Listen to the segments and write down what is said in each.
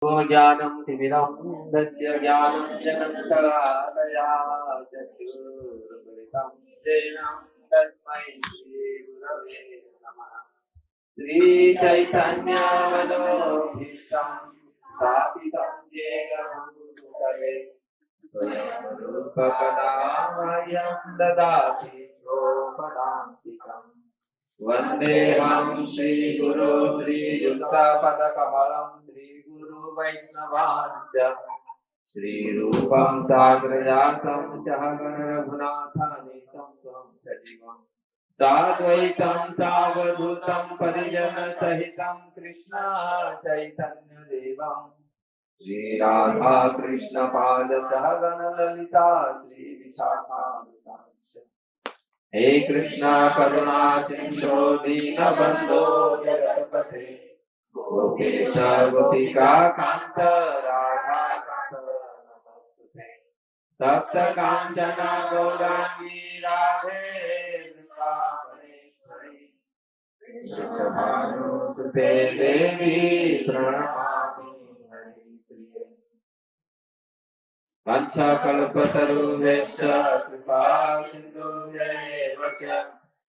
ज्ञानं तिमिरन्धस्य ज्ञानञ्जनशलाकया चक्षुरुन्मिलितं येन तस्मै श्रीगुरवे नमः। श्रीचैतन्यमनोभीष्टं स्थापितं येन भूतले स्वयं रूपकदा मह्यं ददाति स्वपदान्तिकम्। वन्देऽहं श्रीगुरो श्रीयुक्तपदकमलं श्रीगुरु वैष्णवांश्च श्रीरूपं साग्रजातं सहगण रघुनाथानीतं त्वं सजीवं साद्वैतं सावधूतं परिजनसहितं कृष्ण चैतन्यदेवं श्रीराधा कृष्णपाद सहगण ललिता श्रीविशाखान्वितांश्च। हे कृष्णा करुणा सिंधु दीनबंधो जगत्पते गोपेश गोपिका कांत राधा कांत नमोस्तुते। तप्त कांचन गौरांगी राधे वृंदावनेश्वरी वृषभानुसुते देवी प्रणमामि हरिप्रिये। वाञ्छाकल्पतरुभ्यश्च कृपा सिन्धुभ्यैव च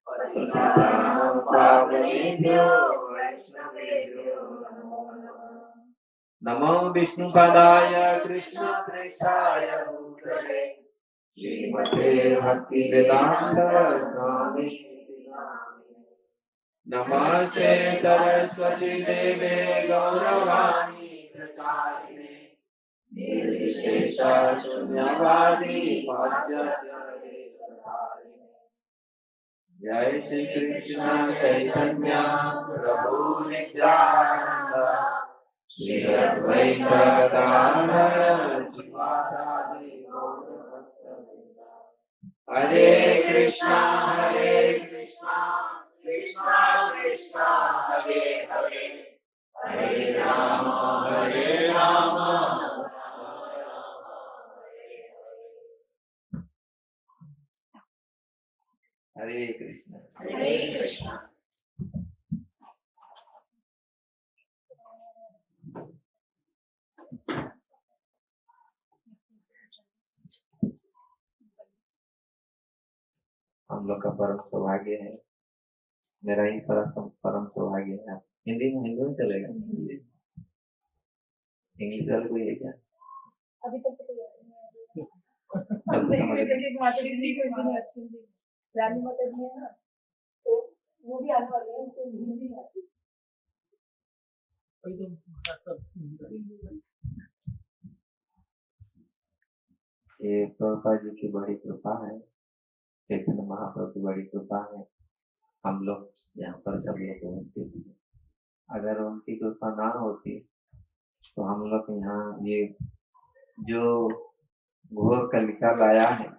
पतितानां पावनेभ्यो वैष्णवेभ्यो नमो नमः। नमो विष्णुपदाय कृष्णप्रेष्ठाय भूतले श्रीमते भक्तिवेदान्त स्वामी नमस्ते सरस्वती देवे गौरवाणी प्रचारिणे निर्विशेष शून्यवादी जय श्री कृष्ण चैतन्य प्रभु नित्यानंद श्री अद्वैत गदाधर श्रीवासादि गौरभक्तवृंद। हरे कृष्णा कृष्णा कृष्णा हरे हरे हरे राम हरे कृष्ण हरे कृष्णा। हम लोग का परम सौभाग्य है, मेरा ही परम सौभाग्य है। हिंदी में चलेगा? इंग्लिश वाले कोई है क्या? अभी तक तो रानी माता जी है ना, तो वो भी आने वाले हैं, उनको हिंदी नहीं आती। ये प्रभुपाद जी की बड़ी कृपा है, चैतन्य महाप्रभु की बड़ी कृपा है। हम लोग यहाँ पर सब लोग उपस्थित हैं। अगर उनकी कृपा ना होती तो हम लोग यहाँ ये जो घोर कलिका लाया है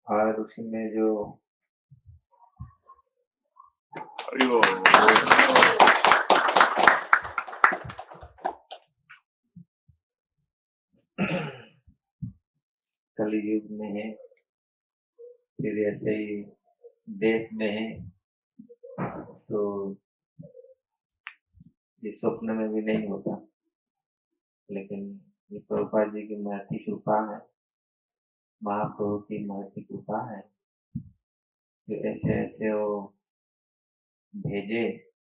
और उसी में जो कलयुग में है, फिर ऐसे ही देश में है, तो ये स्वप्न में भी नहीं होता। लेकिन ये प्रभुपाद जी की महती कृपा है, महाप्रभु की महती कृपा है कि ऐसे ऐसे वो भेजे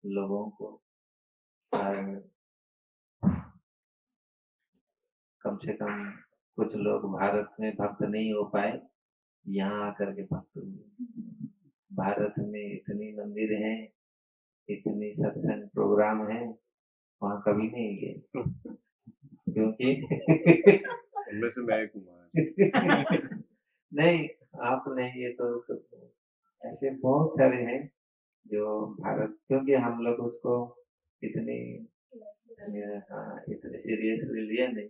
लोगों को, और कम से कम कुछ लोग भारत में भक्त नहीं हो पाए, यहाँ आकर के भक्त हुए। भारत में इतनी मंदिर हैं, इतनी सत्संग प्रोग्राम है, वहाँ कभी नहीं गए क्योंकि उनमें से मैं एक हूँ। नहीं, आप नहीं, ये तो ऐसे बहुत सारे हैं जो भारत, क्योंकि हम लोग उसको इतने सीरियसली लिया नहीं।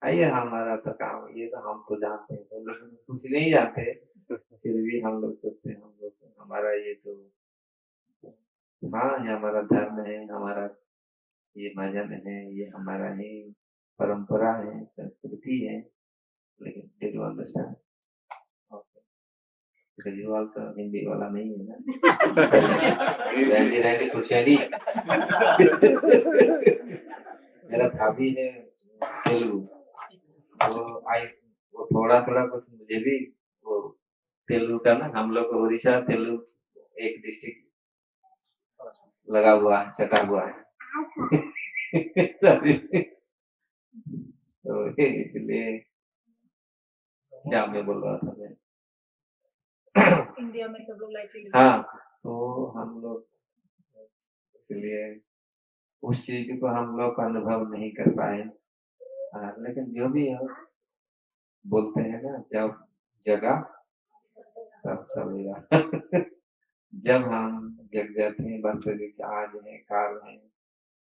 आइए, हमारा तो काम, ये तो हम तो जानते हैं, तो लोग कुछ नहीं जानते, फिर भी हम लोग सोचते हैं हम लोग हमारा ये तो हाँ, ये हमारा धर्म है, हमारा ये भजन है, ये हमारा ही परंपरा है, संस्कृति है। लेकिन did you understand? Okay. Because you also Hindi वाला नहीं है ना? रैंडी खुशैनी मेरा भाभी है तेलुगु, वो थोड़ा थोड़ा कुछ मुझे भी वो तेलुगु का ना, हम लोग उड़ीसा तेलुगु एक डिस्ट्रिक्ट लगा हुआ है, सटा हुआ है। सॉरी। तो इसलिए क्या मैं बोल रहा था मैं, इंडिया में सब लोग लाइटली हाँ, तो हम लोग इसलिए उस चीज को हम लोग अनुभव नहीं कर पाए। लेकिन जो भी है, बोलते हैं ना, जब जगा तब सवेरा। जब हम जग जाते हैं, वास्तविक आज है काल है,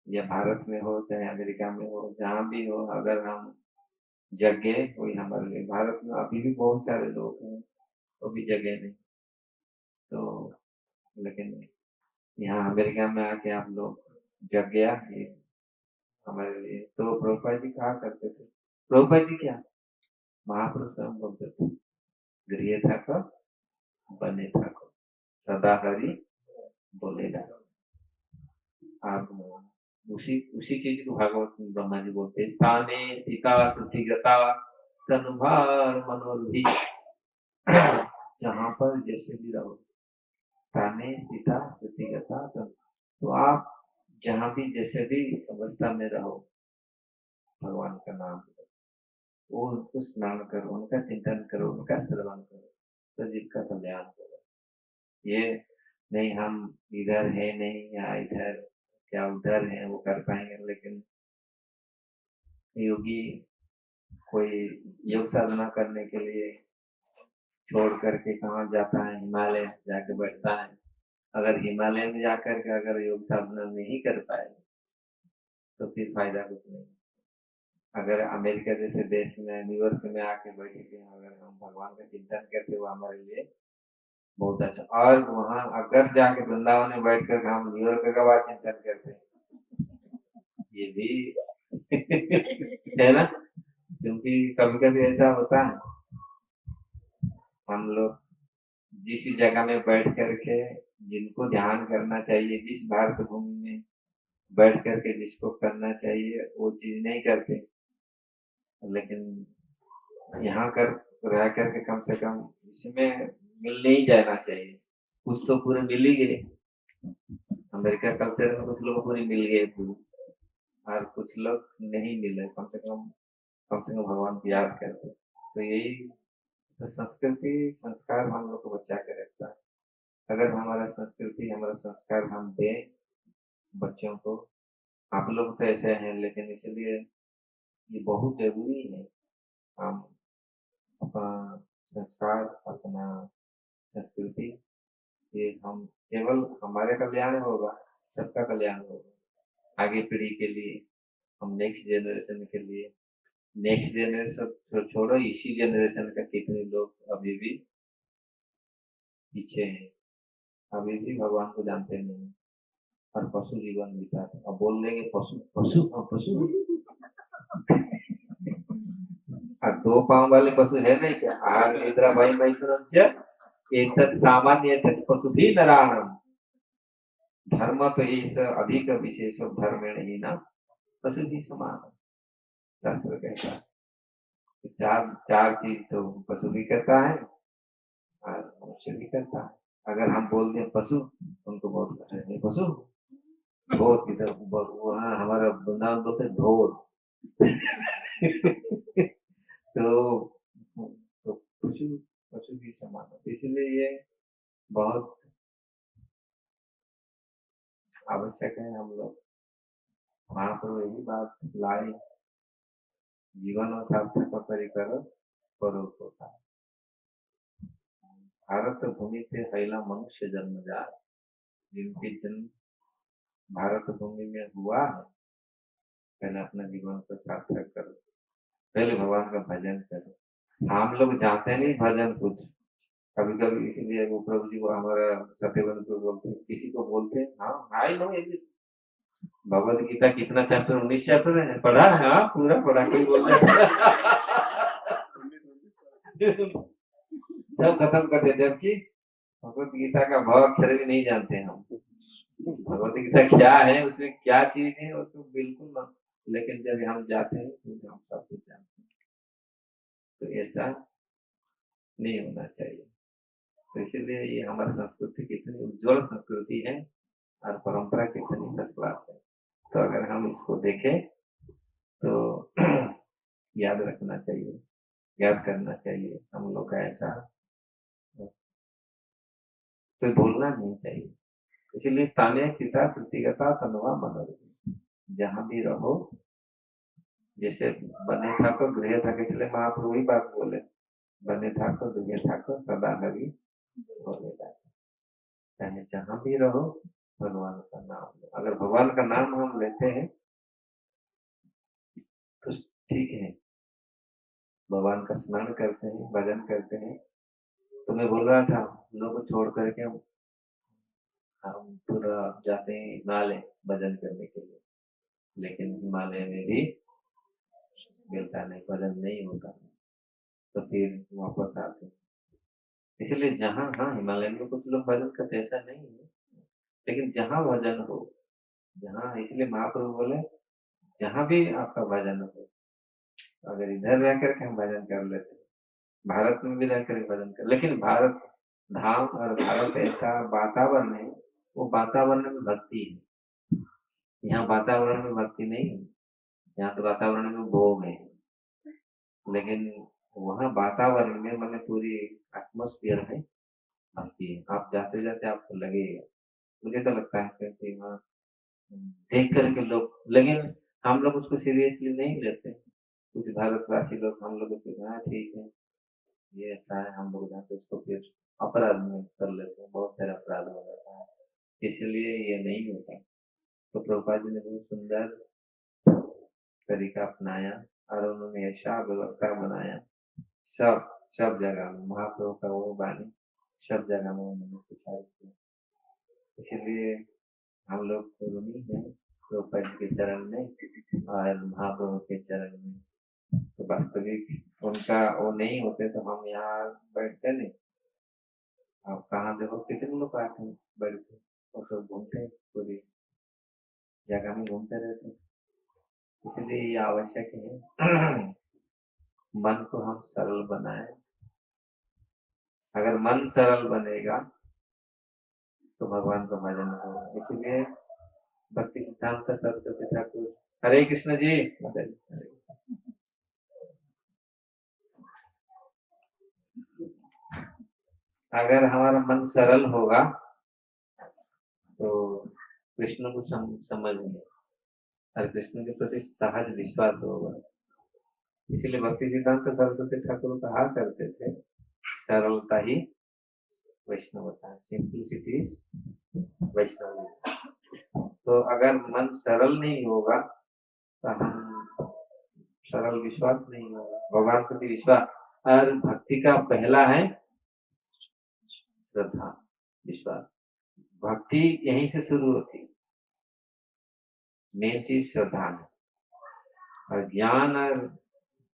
या भारत में हो चाहे अमेरिका में हो, जहाँ भी हो, अगर हम जग गए कोई हमारे लिए। भारत में अभी भी बहुत सारे लोग हैं वो भी जगे नहीं, तो लेकिन यहाँ अमेरिका में आके आप लोग जग गया ये हमारे लिए। तो प्रभुपाद जी कहा करते थे, प्रभुपाद जी क्या महापुरुष हम बोलते थे, गृह था बने था सदा हरि बोलेगा। आप उसी उसी चीज को भागवत में ब्रह्मा जी बोलते हैं, स्थाने स्थिता स्थितिगता तनुभार मनोरभि। जहाँ पर जैसे भी रहो, स्थाने स्थिता स्थितिगता तो आप जहाँ भी जैसे भी अवस्था में रहो, भगवान का नाम लो, वो उनको स्मरण करो, उनका चिंतन करो, उनका श्रवण करो, तो जिसका कल्याण करो। ये नहीं हम इधर है नहीं या इधर क्या उधर है वो कर पाएंगे, लेकिन योगी कोई योग साधना करने के लिए छोड़ करके कहाँ जाता है, हिमालय जाके बैठता है। अगर हिमालय में जाकर के अगर योग साधना नहीं कर पाए तो फिर फायदा कुछ नहीं। अगर अमेरिका जैसे देश में न्यूयॉर्क में आके बैठे के अगर हम भगवान का चिंतन करते हुए हमारे लिए बहुत अच्छा। और वहां अगर जाके वृंदावन में बैठ कर हम न्यूयॉर्क का बात चिंतन करते हैं, ये भी है ना, क्योंकि कभी कभी ऐसा होता है हम लोग जिस जगह में बैठ करके जिनको ध्यान करना चाहिए, जिस भारत भूमि में बैठ करके जिसको करना चाहिए वो चीज नहीं करते, लेकिन यहाँ कर रह करके कम से कम इसमें मिलने ही जाना चाहिए। कुछ तो पूरे मिल ही गए, अमेरिका कल्चर में कुछ लोग पूरे मिल गए पूरे, और कुछ लोग नहीं मिले, कम से कम भगवान को याद करते। तो यही तो संस्कृति संस्कार हम लोग को बचा के रखता है। अगर हमारा संस्कृति हमारा संस्कार हम दें बच्चों को, आप लोग तो ऐसे हैं, लेकिन इसलिए ये बहुत जरूरी है हम अपना संस्कार अपना संस्कृति, ये हम केवल हमारे कल्याण होगा, सबका कल्याण होगा, आगे पीढ़ी के लिए, हम नेक्स्ट जनरेशन के लिए। नेक्स्ट जनरेशन छोड़ो, इसी जनरेशन का कितने लोग अभी भी पीछे हैं, अभी भी भगवान को जानते नहीं और पशु जीवन बिताते। अब बोल देंगे पशु पशु पशु दो पांव वाले पशु है नहीं क्या? आग निद्रा भाई एतत् सामान्य एतत् पशु भी नराणम धर्म तो इस अधिक विशेष धर्मेण ही ना पशु भी समान। शास्त्र कहता है चार चार चीज तो पशु भी करता है और मनुष्य भी करता है। अगर हम बोल दें पशु, उनको बहुत कठिन है, पशु ढोर किधर, वहाँ हमारा वृंदावन बोलते ढोर। तो पशु पशु भी समान है, इसलिए ये बहुत आवश्यक है हम लोग वहां पर यही बात लाए, जीवन और सार्थक परिकर स्वरूप होता है। भारत भूमि से पहला मनुष्य जन्म जाए, जिनके जन्म भारत भूमि में हुआ है, पहले अपना जीवन को सार्थक करो, पहले भगवान का भजन करो। हम लोग जानते नहीं भजन कुछ, कभी कभी इसीलिए वो प्रभु जी को हमारा सत्यवंत बोलते, किसी को बोलते हाँ आई नो ये भगवत गीता कितना चैप्टर, 19 चैप्टर है, पढ़ा है? हाँ पूरा पढ़ा, कोई बोल सब खत्म कर दे, जबकि भगवत गीता का भाव अक्षर भी नहीं जानते हम। भगवत गीता क्या है, उसमें क्या चीज है, उसको बिल्कुल लेकिन जब हम जाते हैं तो हम सब कुछ जानते हैं। तो ऐसा नहीं होना चाहिए। तो इसीलिए ये हमारी संस्कृति कितनी उज्जवल संस्कृति है और परंपरा कितनी फर्स्ट क्लास है। तो अगर हम इसको देखें तो याद रखना चाहिए, याद करना चाहिए। हम लोग का ऐसा तो भूलना नहीं चाहिए। इसीलिए स्थानीय स्थिता कृतिगता तनवा मनोरथ, जहां भी रहो, जैसे बने ठाकुर गृह ठाकुर, इसलिए महाप्रभु वही बात बोले, बने ठाकुर गृह ठाकुर सदा हरि बोले जाते। चाहे जहां भी रहो भगवान का नाम लो। अगर भगवान का नाम हम लेते हैं तो ठीक है, भगवान का स्मरण करते हैं, भजन करते हैं। तो मैं बोल रहा था लोगों को छोड़ करके हम पूरा जाते हैं हिमालय भजन करने के लिए, लेकिन हिमालय में भी मिलता नहीं, भजन नहीं होता, तो फिर वापस आते हैं। इसलिए जहाँ, हाँ हिमालय में कुछ लोग भजन करते, ऐसा नहीं है, लेकिन जहाँ भजन हो, जहाँ, इसलिए महाप्रभु बोले जहाँ भी आपका भजन हो। अगर इधर रह करके हम भजन कर लेते, भारत में भी रह करके भजन कर, लेकिन भारत धाम और भारत ऐसा वातावरण है, वो वातावरण में भक्ति है। यहाँ वातावरण में भक्ति नहीं है, यहाँ तो वातावरण में भोग है। लेकिन वहाँ वातावरण में मैंने पूरी एटमोस्फियर में भक्ति है। आप जाते जाते आपको लगेगा, मुझे तो लगता है क्योंकि वहाँ देख करके लोग, लेकिन हम लोग उसको सीरियसली नहीं लेते। कुछ भारतवासी लोग हम लोग को, हाँ ठीक है ये ऐसा है, हम लोग जानते, उसको फिर अपराध में कर लेते हैं, बहुत सारे अपराध हो जाता है। इसलिए ये नहीं होता। तो प्रभुपाद जी ने बहुत सुंदर तरीका अपनाया और उन्होंने ऐसा व्यवस्था बनाया, सब सब जगह में महाप्रभु का वो वाणी सब जगह में उन्होंने प्रचार किया। इसलिए हम लोग तो ऋणी हैं प्रभुपाद जी के चरण में और महाप्रभु के चरण में। तो वास्तविक उनका वो नहीं होते तो हम यहाँ बैठते नहीं। आप कहाँ देखो कितने लोग आते हैं बैठते और सब घूमते, पूरी जगह में घूमते रहते। इसलिए ये आवश्यक है मन को हम सरल बनाए। अगर मन सरल बनेगा तो भगवान का भजन हो। इसलिए भक्ति सिद्धांत सरस्वती ठाकुर, हरे कृष्ण जी, हरे कृष्ण। अगर हमारा मन सरल होगा तो कृष्ण को समझेंगे और कृष्ण के प्रति सहज विश्वास होगा। इसलिए भक्ति सिद्धांत सरस्वती ठाकुर कहा करते थे, सरलता ही वैष्णवता है, सिंपलिसिटी इज वैष्णव। तो अगर मन सरल नहीं होगा तो हम सरल विश्वास नहीं होगा, भगवान प्रति विश्वास। और भक्ति का पहला है श्रद्धा, विश्वास। भक्ति यहीं से शुरू होती है, मेन चीज श्रद्धा है। और ज्ञान और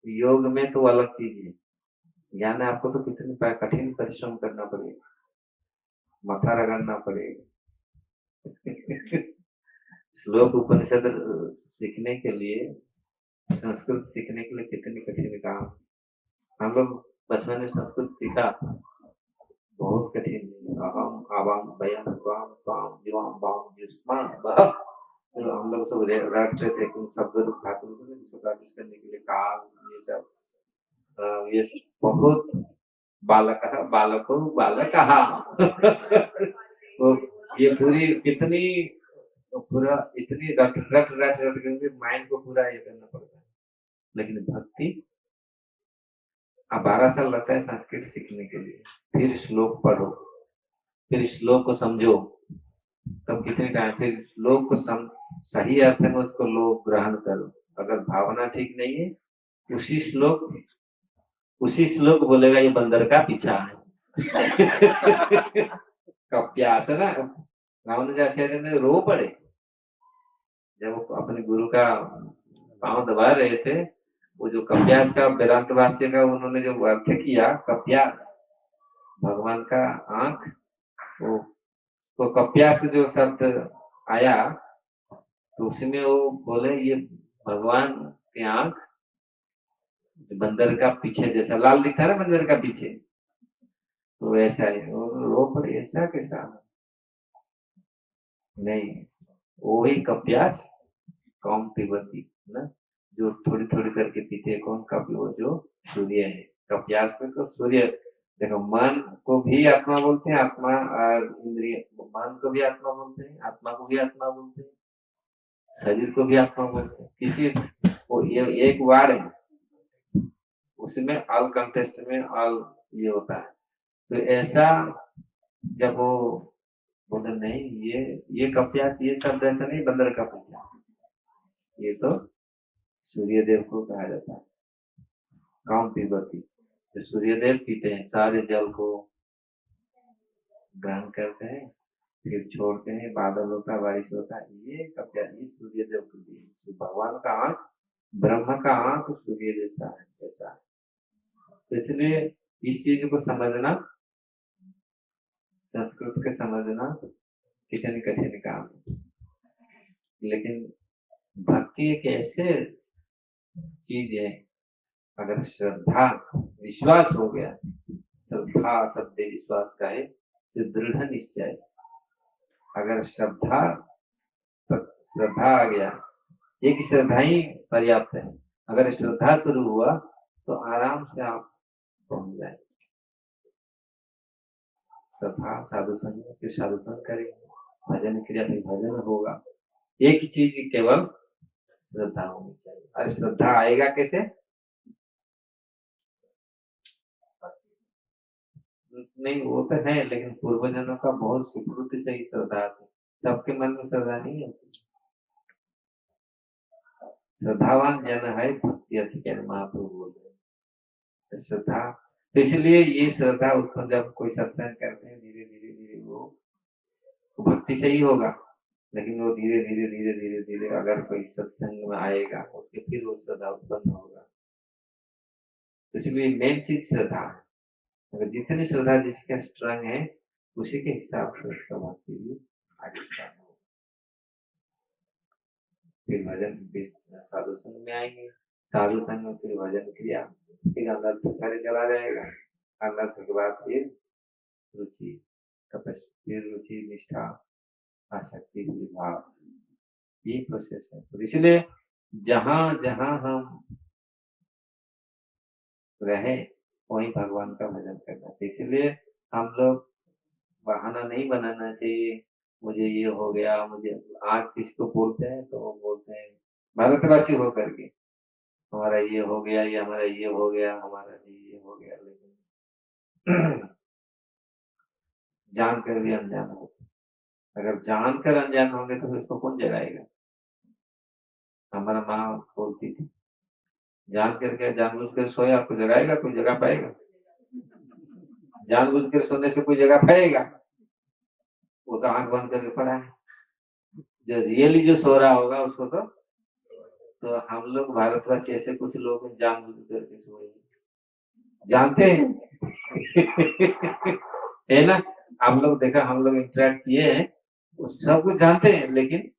योग में तो अलग चीज है। ज्ञान है, आपको तो कितनी कठिन परिश्रम करना पड़ेगा, माथा रगड़ना पड़ेगा। श्लोक उपनिषद सीखने के लिए, संस्कृत सीखने के लिए कितनी कठिन काम। हम लोग बचपन में संस्कृत सीखा, बहुत कठिन है। अहम आवाम बयाम स्वाम स्वाम जीवाम वाम जिस्मान, तो हम लोग सब रटते थे कि शब्द रूप धातु को प्रैक्टिस करने के लिए काल, ये सब ये बहुत बालको बालक वो ये पूरी कितनी, तो पूरा इतनी रट रट रट रट करके माइंड को पूरा ये करना पड़ता है। लेकिन भक्ति, अब 12 साल लगता है संस्कृत सीखने के लिए, फिर श्लोक पढ़ो, फिर श्लोक को समझो, तब कितने टाइम, फिर श्लोक को सही अर्थ में उसको लोग ग्रहण करो। अगर भावना ठीक नहीं है, उसी श्लोक बोलेगा ये बंदर का पीछा है। कप्यास है ना, रामानुजाचार्य ने रो पड़े जब वो अपने गुरु का पांव दबा रहे थे। वो जो कप्यास का वेदांत भाष्य का उन्होंने जो अर्थ किया, कप्यास भगवान का आंख, वो तो कप्यास जो शब्द आया तो उसमें वो बोले ये भगवान की आंख बंदर का पीछे जैसा लाल दिखता है ना, बंदर का पीछे, तो वैसा ही। और रो पर ऐसा कैसा नहीं, वो ही कप्यास कौन पीबती ना, जो थोड़ी थोड़ी करके पीते हैं। कौन कपि? वो जो सूर्य है। कप्यास में तो सूर्य। देखो, मन को भी आत्मा बोलते हैं, आत्मा और इंद्रिय, मन को भी आत्मा बोलते हैं, आत्मा को भी आत्मा बोलते हैं, शरीर को भी आत्मा बोलते हैं। किसी वो ये एक वार है, उसमें ऑल कंटेस्ट में ऑल ये होता है। तो ऐसा जब वो बोले नहीं, ये कप्यास, ये शब्द ऐसा नहीं बंदर का पूछा, ये तो सूर्य देव को कहा जाता है। काम पीबती, तो सूर्य देव पीते हैं, सारे जल को ग्रहण करते हैं, फिर छोड़ते हैं, बादल होता है, बारिश होता है। ये कप्यास, ये सूर्य देव को दिए। भगवान का आंख, ब्रह्म का आंख सूर्य जैसा है, ऐसा है। तो इसलिए इस चीज को समझना, संस्कृत के समझना कितनी कठिन काम है। लेकिन भक्ति एक ऐसे चीज है, अगर श्रद्धा विश्वास हो गया, श्रद्धा शब्द विश्वास का है, दृढ़ निश्चय। अगर श्रद्धा आ गया, एक श्रद्धा ही पर्याप्त है। अगर श्रद्धा शुरू हुआ तो आराम से आप पहुंच जाए। श्रद्धा, साधु संग, फिर साधु संग करेंगे, भजन क्रिया, फिर भजन होगा। एक ही चीज केवल श्रद्धा होनी चाहिए। अरे श्रद्धा आएगा कैसे? नहीं, वो तो है, लेकिन पूर्वजनों का बहुत सुकृति से ही श्रद्धा आती। सबके मन में श्रद्धा नहीं होती। श्रद्धावान जन है भक्ति अधिकारी, महाप्रभु बोल रहे हैं। श्रद्धा, तो इसलिए ये श्रद्धा उत्पन्न जब कोई सत्संग करते हैं, धीरे धीरे धीरे वो भक्ति से ही होगा। लेकिन वो धीरे धीरे धीरे धीरे धीरे अगर कोई सत्संग में आएगा, उसके फिर वो श्रद्धा उत्पन्न होगा। तो इसलिए मेन चीज श्रद्धा है। अगर जितनी श्रद्धा जिसका स्ट्रांग है, उसी के हिसाब से उसका भक्ति भी आगे स्टार्ट होगा। फिर भजन, साधु संग में आएंगे, साधु संग में फिर भजन क्रिया, फिर अंदर सारे चला जाएगा। अंदर के बाद फिर रुचि, तपस्या, फिर रुचि, निष्ठा, आसक्ति, भाव, ये प्रोसेस है। तो इसलिए जहां जहां हम रहे, वहीं भगवान का भजन करना चाहिए। इसलिए हम लोग बहाना नहीं बनाना चाहिए, मुझे ये हो गया, मुझे। आज किसको बोलते हैं तो वो बोलते हैं भारतवासी होकर के, हमारा ये हो गया, ये हमारा ये हो गया, हमारा ये हो गया। लेकिन जानकर भी अनजान हो। अगर जानकर अनजान होंगे तो फिर उसको कौन जगाएगा? हमारा माँ बोलती थी, जान करके जानबूझ कर सोया, आपको जगाएगा? कोई जगा पाएगा? जानबूझ कर सोने से कोई जगा पाएगा? वो तो आंख बंद करके पड़ा है। जो रियली जो सो रहा होगा उसको तो हम लोग भारतवासी ऐसे कुछ लोग जानबूझ करके सोए, जानते हैं। है ना? हम लोग देखा, हम लोग इंटरेक्ट किए हैं, वो सब कुछ जानते हैं, लेकिन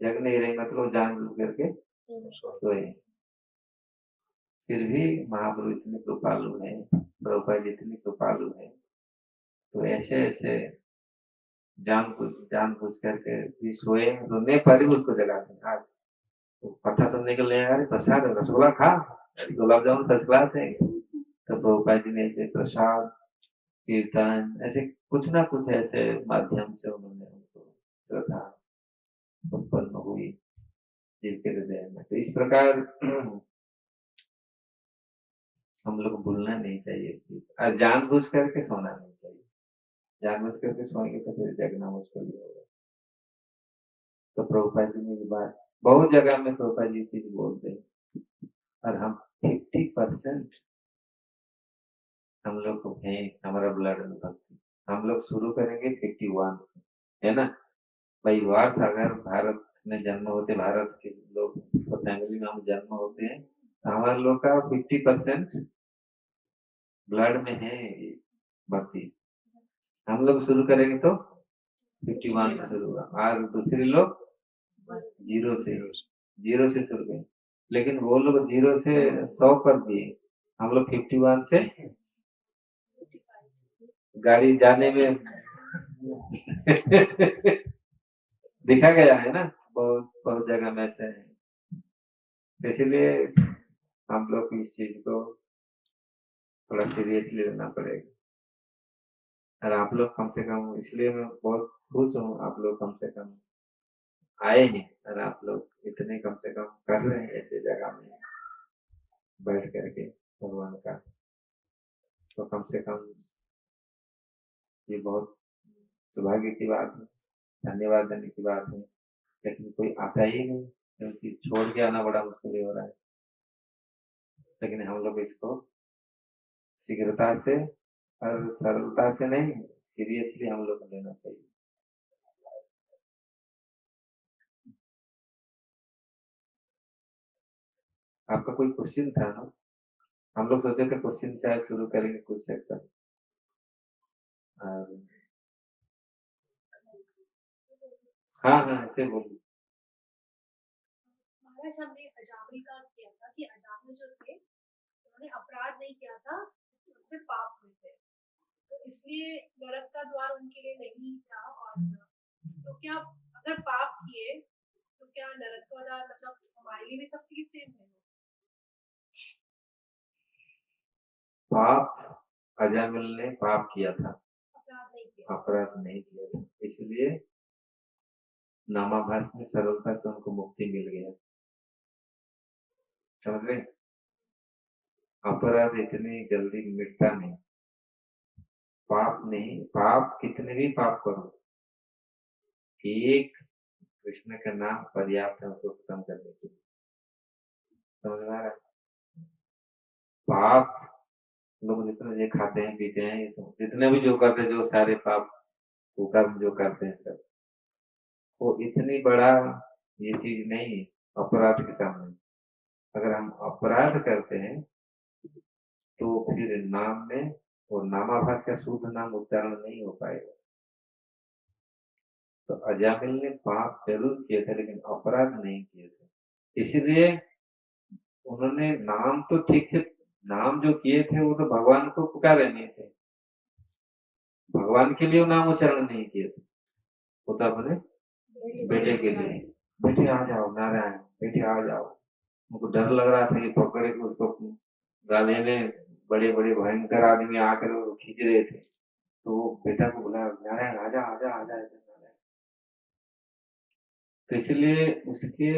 जग नहीं रहे, मतलब जानबूझ करके सोए। फिर भी महाप्रभु इतने कृपालु है, प्रभुपाद जी इतने कृपालु है, तो ऐसे ऐसे जानबूझ करके भी सोए, रोने पर ही उसको जगाते हैं। तो कथा सुनने के लिए, अरे प्रसाद रसगुल्ला खा, गुलाब जामुन फर्स्ट क्लास है। तो प्रभुपाद जी ने ऐसे प्रसाद, कीर्तन, ऐसे कुछ ना कुछ ऐसे माध्यम से उन्होंने हमको श्रद्धा उत्पन्न हुई जिनके हृदय में। तो इस प्रकार हम लोग भूलना नहीं चाहिए इस चीज, और जानबूझ करके सोना नहीं चाहिए। जानबूझ करके सोएंगे तो फिर जगना मुश्किल होगा। तो प्रभुपाद जी ने ये बात बहुत जगह में प्रभुपाद जी चीज बोलते हैं, और हम 50% हम लोग को है, हमारा ब्लड में भक्ति। हम लोग शुरू करेंगे 51 से, है ना? भाई बात, अगर भारत में जन्म होते, भारत के लोग तो फैमिली में हम जन्म होते हैं, तो हमारे लोग का 50% ब्लड में है भक्ति। हम लोग शुरू करेंगे तो 51 से शुरू होगा, और दूसरे लोग 0 से। 0 से शुरू किए, लेकिन वो लोग 0 से 100 कर दिए, हम लोग 51 से गाड़ी जाने में दिखा गया है ना, बहुत बहुत जगह में से है। तो इसीलिए हम लोग को इस चीज को थोड़ा सीरियसली लेना पड़ेगा। और आप लोग कम से कम, इसलिए मैं बहुत खुश हूँ, आप लोग कम से कम आए हैं, और आप लोग इतने कम से कम कर रहे हैं ऐसे जगह में बैठ करके भगवान का, तो कम से कम ये बहुत सौभाग्य की बात है, धन्यवाद देने की बात है। लेकिन कोई आता ही नहीं, क्योंकि छोड़ के आना बड़ा मुश्किल हो रहा है। लेकिन हम लोग इसको शीघ्रता से और सरलता से नहीं, सीरियसली हम लोग को लेना चाहिए। आपका कोई क्वेश्चन था ना? हम लोग सोचे थे क्वेश्चन से आज शुरू करेंगे कुछ सेक्शन। हाँ हाँ, ऐसे बोलिए। महाराज हमने अजामिल का किया था कि अजामिल जो थे उन्होंने अपराध नहीं किया था, उनसे पाप हुए थे, तो इसलिए नरक का द्वार उनके लिए नहीं था। और तो क्या अगर पाप किए तो क्या नरक का द्वार मतलब हमारे लिए भी सबके लिए सेम है? पाप, अजामिल ने पाप किया था, अपराध नहीं किया। अपराध नहीं किया था, इसलिए नामाभास में सरलता से उनको मुक्ति मिल गया। समझ रहे? अपराध इतनी जल्दी मिटता नहीं, पाप नहीं, पाप कितने भी पाप करो, एक कृष्ण का नाम पर्याप्त है उसको खत्म करने के लिए। समझ में आ रहा है? पाप लोग जितने ये खाते हैं पीते हैं, ये तो जितने भी जो करते हैं, जो सारे पाप कर्म जो करते हैं सब, वो इतनी बड़ा ये चीज नहीं है अपराध के सामने। अगर हम अपराध करते हैं तो फिर नाम में और नामाभास का शुद्ध नाम उच्चारण नहीं हो पाएगा। तो अजामिल ने पाप जरूर किए थे लेकिन अपराध नहीं किए थे, इसीलिए उन्होंने नाम तो ठीक से, नाम जो किए थे वो तो भगवान को पुकारे नहीं थे, भगवान के लिए वो नाम उच्चारण नहीं किए थे, वो तो अपने बेटे के लिए, बेटे आ जाओ नारायण, बेटे आ जाओ। उनको डर लग रहा था कि पकड़े के उसको गाले में बड़े बड़े भयंकर आदमी आकर वो खींच रहे थे, तो वो बेटा को बुलाया, नारायण आजा आजा आजा नारायण। तो इसलिए उसके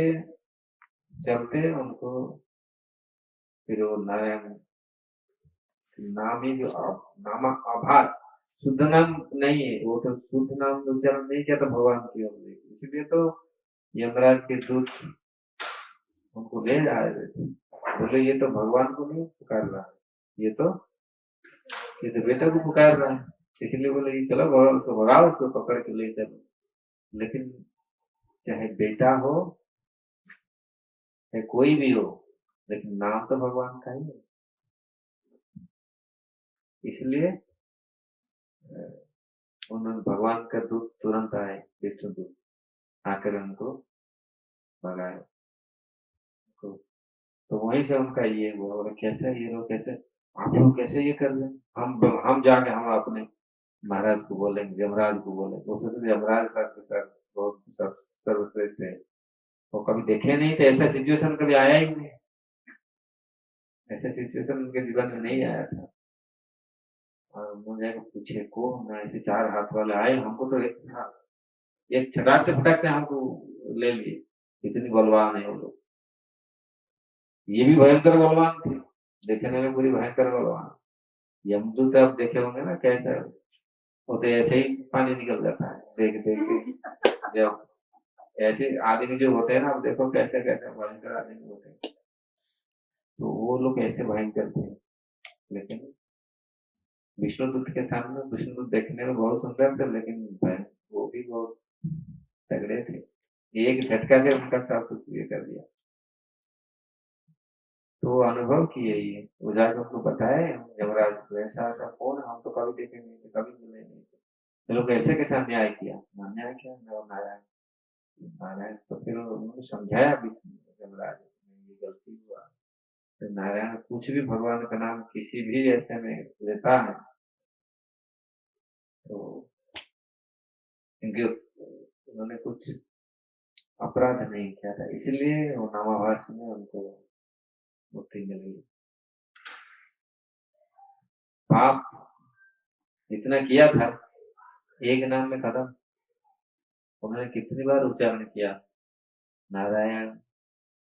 चलते उनको फिर वो नारायण नाम ही जो नाम आभास, शुद्ध नाम नहीं है वो, तो शुद्ध नाम उच्चारण नहीं किया था भगवान की ओर से। इसलिए तो यमराज के दूत उनको ले जा रहे थे, बोले ये तो भगवान को नहीं पुकार रहा है, ये तो बेटा को पुकार रहा है। इसलिए बोले कि चलो भगवान उसको भगाओ, उसको पकड़ के ले चलो। लेकिन चाहे बेटा हो चाहे कोई भी हो, लेकिन नाम तो भगवान का ही है। इसलिए उन्होंने भगवान का दूत तुरंत आए, विष्णु दूत आकर उनको भगाए। तो, तो वहीं से उनका ये हुआ, बोले कैसे ये लोग, कैसे आप लोग कैसे ये कर रहे हैं, हम जाके हम अपने महाराज को बोलेंगे, यमराज को बोलेंगे। वो सोचते यमराज सर बहुत सर्वश्रेष्ठ है, वो कभी देखे नहीं थे, ऐसा सिचुएशन कभी आया ही नहीं, ऐसा सिचुएशन उनके जीवन में नहीं आया था। और मुझे पूछे को ना, ऐसे 4 हाथ वाले आए, हमको तो एक छटाक से फटाक से हमको ले लिए, इतनी बलवान है वो लोग। ये भी भयंकर बलवान थे, देखने में पूरी भयंकर बलवान। यमदूत आप देखे होंगे ना कैसा, वो तो ऐसे ही पानी निकल जाता है देख देख के। जब ऐसे आदमी जो होते हैं ना, आप देखो कैसे कैसे भयंकर आदमी होते हैं, तो वो लोग ऐसे भयंकर थे। लेकिन विष्णुदूत के सामने, विष्णुदूत देखने में बहुत सुंदर थे लेकिन वो भी बहुत तगड़े थे, एक झटका से उनका सब कुछ ये कर दिया। तो वो अनुभव किए ये, वो जाकर उनको बताए यमराज को, ऐसा ऐसा कौन, हम तो कभी देखे नहीं थे, कभी मिले नहीं थे, ये लोग ऐसे कैसा न्याय किया, न्याय किया नारायण। नारायण तो फिर उन्होंने समझाया भी यमराज ने, ये गलती हुआ। तो नारायण कुछ भी भगवान का नाम किसी भी ऐसे में लेता है तो क्योंकि उन्होंने कुछ अपराध नहीं किया था, इसलिए वो नामाभास में उनको मुक्ति मिल गई। पाप जितना किया था एक नाम में खत्म। उन्होंने कितनी बार उच्चारण किया नारायण।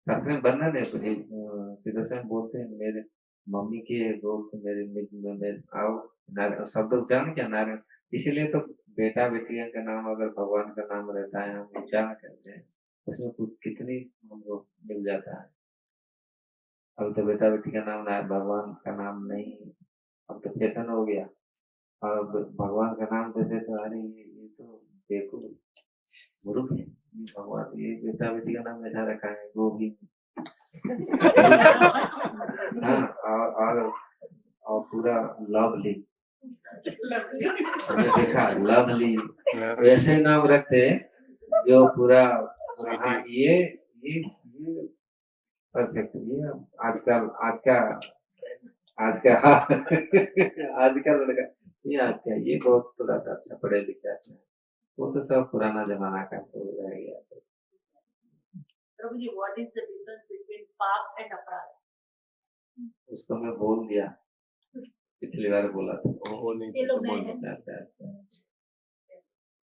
शास्त्र में वर्णन है, सिद्धों बोलते हैं मेरे मम्मी के गोद से मेरे आओ शब्द उच्चारण किया नारायण। इसीलिए तो बेटा बेटियों का नाम अगर भगवान का नाम रहता है हम उच्चारण करते हैं उसमें कुछ कितनी हमको मिल जाता है। अब तो बेटा बेटी का नाम ना भगवान का नाम नहीं, अब तो फैशन हो गया। और भगवान का नाम देते तो अरे ये तो देखो मूर्ख है, ये भगवान ये बेटा बेटी का नाम ऐसा रखा है गोभी। हाँ और पूरा लवली, हमने देखा लवली वैसे नाम रखते जो पूरा हाँ ये परफेक्ट। ये आजकल आज का आज का लड़का ये आज का ये बहुत थोड़ा सा अच्छा पढ़े लिखे अच्छा है, वो तो सब पुराना जमाना का तो रह गया। Prabhu ji, what is the difference between पाप एंड अपराध? उसको मैं बोल दिया, पिछली बार बोला था। वो नहीं ये लोग तो नए बोल हैं। दो।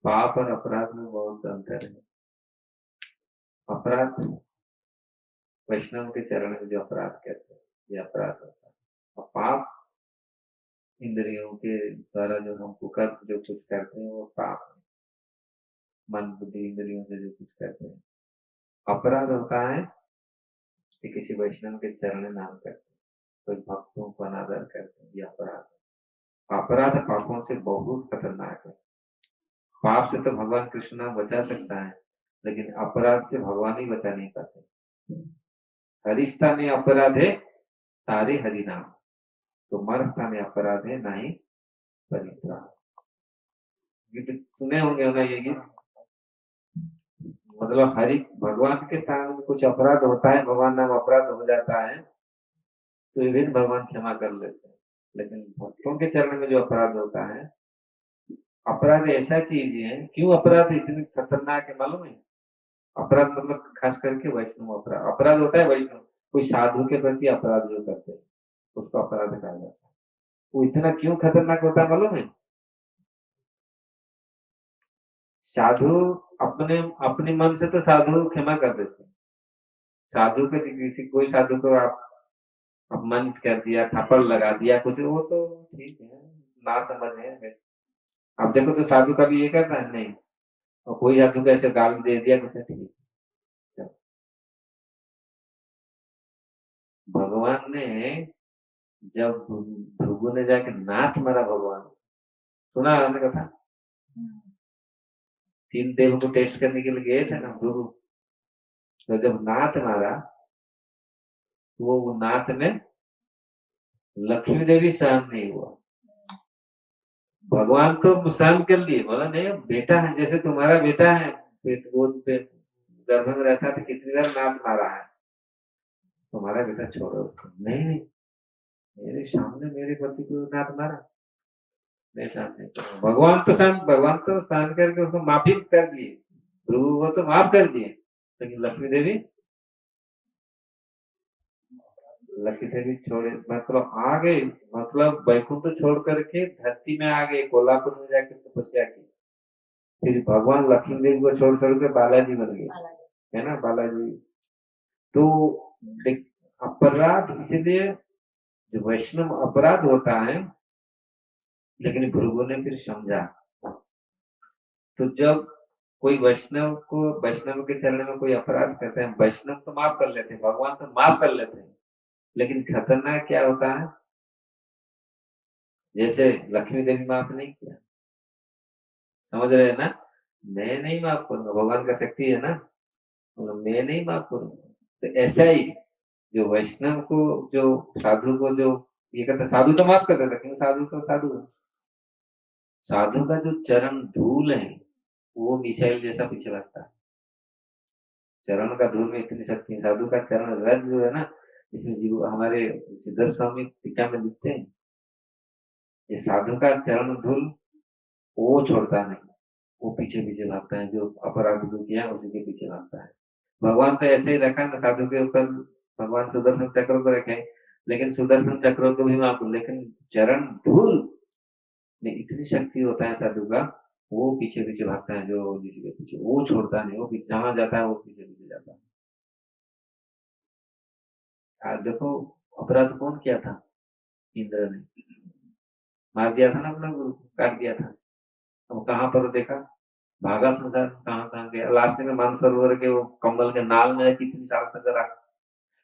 पाप और अपराध में बहुत अंतर है। अपराध वैष्णव के चरण में जो अपराध कहते हैं ये अपराध होता है, और पाप इंद्रियों के द्वारा जो हम कुकर्म जो कुछ करते हैं वो पाप है। मन बुद्धि इंद्रियों से जो कुछ करते हैं। अपराध होता है कि किसी वैष्णव के चरण नाम करते हैं, कोई भक्तों को अनादर करते हैं, ये अपराध है। अपराध पापों से बहुत खतरनाक है। पाप से तो भगवान कृष्ण नाम बचा सकता है, लेकिन अपराध से भगवान ही बचा नहीं पाते। हरिस्थाने अपराधे तारे हरि नाम, तो मर स्थाने अपराध है नहीं परित्राण। गीत सुने होंगे ना ये गीत। मतलब हरि भगवान के स्थान में कुछ अपराध होता है, भगवान नाम अपराध हो जाता है तो विभिन्न भगवान क्षमा कर लेते हैं। लेकिन भक्तों के चरण में जो अपराध होता है, अपराध ऐसा चीज है, क्यों अपराध इतनी खतरनाक है मालूम है? अपराध मतलब खास करके वैष्णव अपराध, अपराध होता है वैष्णव कोई साधु के प्रति अपराध जो करते हैं उसको अपराध कहा जाता है। वो इतना क्यों खतरनाक होता है मालूम है? साधु अपने अपने मन से तो साधु क्षमा कर देते हैं। साधु के किसी कोई साधु को आप अपमानित कर दिया, थप्पड़ लगा दिया कुछ, वो तो ठीक है, ना समझ है। अब देखो तो साधु कभी ये करता है नहीं, और कोई साधु को ऐसे गाली दे दिया कुछ ठीक। भगवान ने जब भृगु ने जाके नाथ मारा, भगवान सुना आपने कथा? 3 देव को टेस्ट करने के लिए गए थे ना भृगु, तो जब नाथ मारा तो वो नाथ में लक्ष्मी देवी सहन नहीं हुआ। भगवान तो सहन कर लिए, बोला नहीं बेटा है, जैसे तुम्हारा बेटा है पेट गोद पे गर्भ में रहता था, कितनी बार नाथ मारा है, तुम्हारा बेटा छोड़ो। नहीं मेरे सामने मेरे पति को नाथ मारा, मैं सहन नहीं करूंगा। भगवान तो सहन करके उसको माफी कर दिए, प्रभु को तो माफ कर दिए, लेकिन लक्ष्मी देवी छोड़े मतलब आ गए, मतलब वैकुंठ छोड़ करके धरती में आ गए, कोल्हापुर में जाके तपस्या की। फिर भगवान लक्ष्मी देवी को छोड़ छोड़ के बालाजी बन गए, है ना बालाजी। तो अपराध इसलिए जो वैष्णव अपराध होता है, लेकिन भृगु ने फिर समझा। तो जब कोई वैष्णव के चरण में कोई अपराध करते हैं, वैष्णव तो माफ कर लेते हैं, भगवान तो माफ कर लेते हैं, लेकिन खतरनाक क्या होता है? जैसे लक्ष्मी देवी माफ नहीं किया, समझ रहे हैं ना? मैं नहीं माफ करूंगा, भगवान का शक्ति है ना, तो मैं नहीं माफ करूंगा। तो ऐसा ही जो वैष्णव को जो साधु को जो ये करता, साधु तो माफ कर देता, क्यों? साधु तो साधु है। साधु का जो चरण धूल है वो मिसाइल जैसा पीछे लगता है, चरण का धूल में इतनी शक्ति है। साधु का चरण रज जो है ना, इसमें जीव हमारे सिद्धर स्वामी टीका में लिखते हैं, ये साधु का चरण धूल वो छोड़ता नहीं, वो पीछे पीछे भागता है, जो अपराध जो किया उसी के पीछे भागता है। भगवान तो ऐसे ही रखा ना साधु के ऊपर, भगवान सुदर्शन चक्र को रखे, लेकिन सुदर्शन चक्र को भी माफ, लेकिन चरण धूल में इतनी शक्ति होता है साधु का, वो पीछे पीछे भागता है, जो किसी के पीछे वो छोड़ता नहीं, वो जहां जाता है वो पीछे पीछे जाता है। आज देखो अपराध कौन किया था, इंद्र ने मार दिया था ना अपना गुरु, काट दिया था। अब कहाँ पर देखा, भागा संसार, कहाँ कहाँ गया, लास्ट में मानसरोवर के वो कमल के नाल में कितनी साल तक रहा,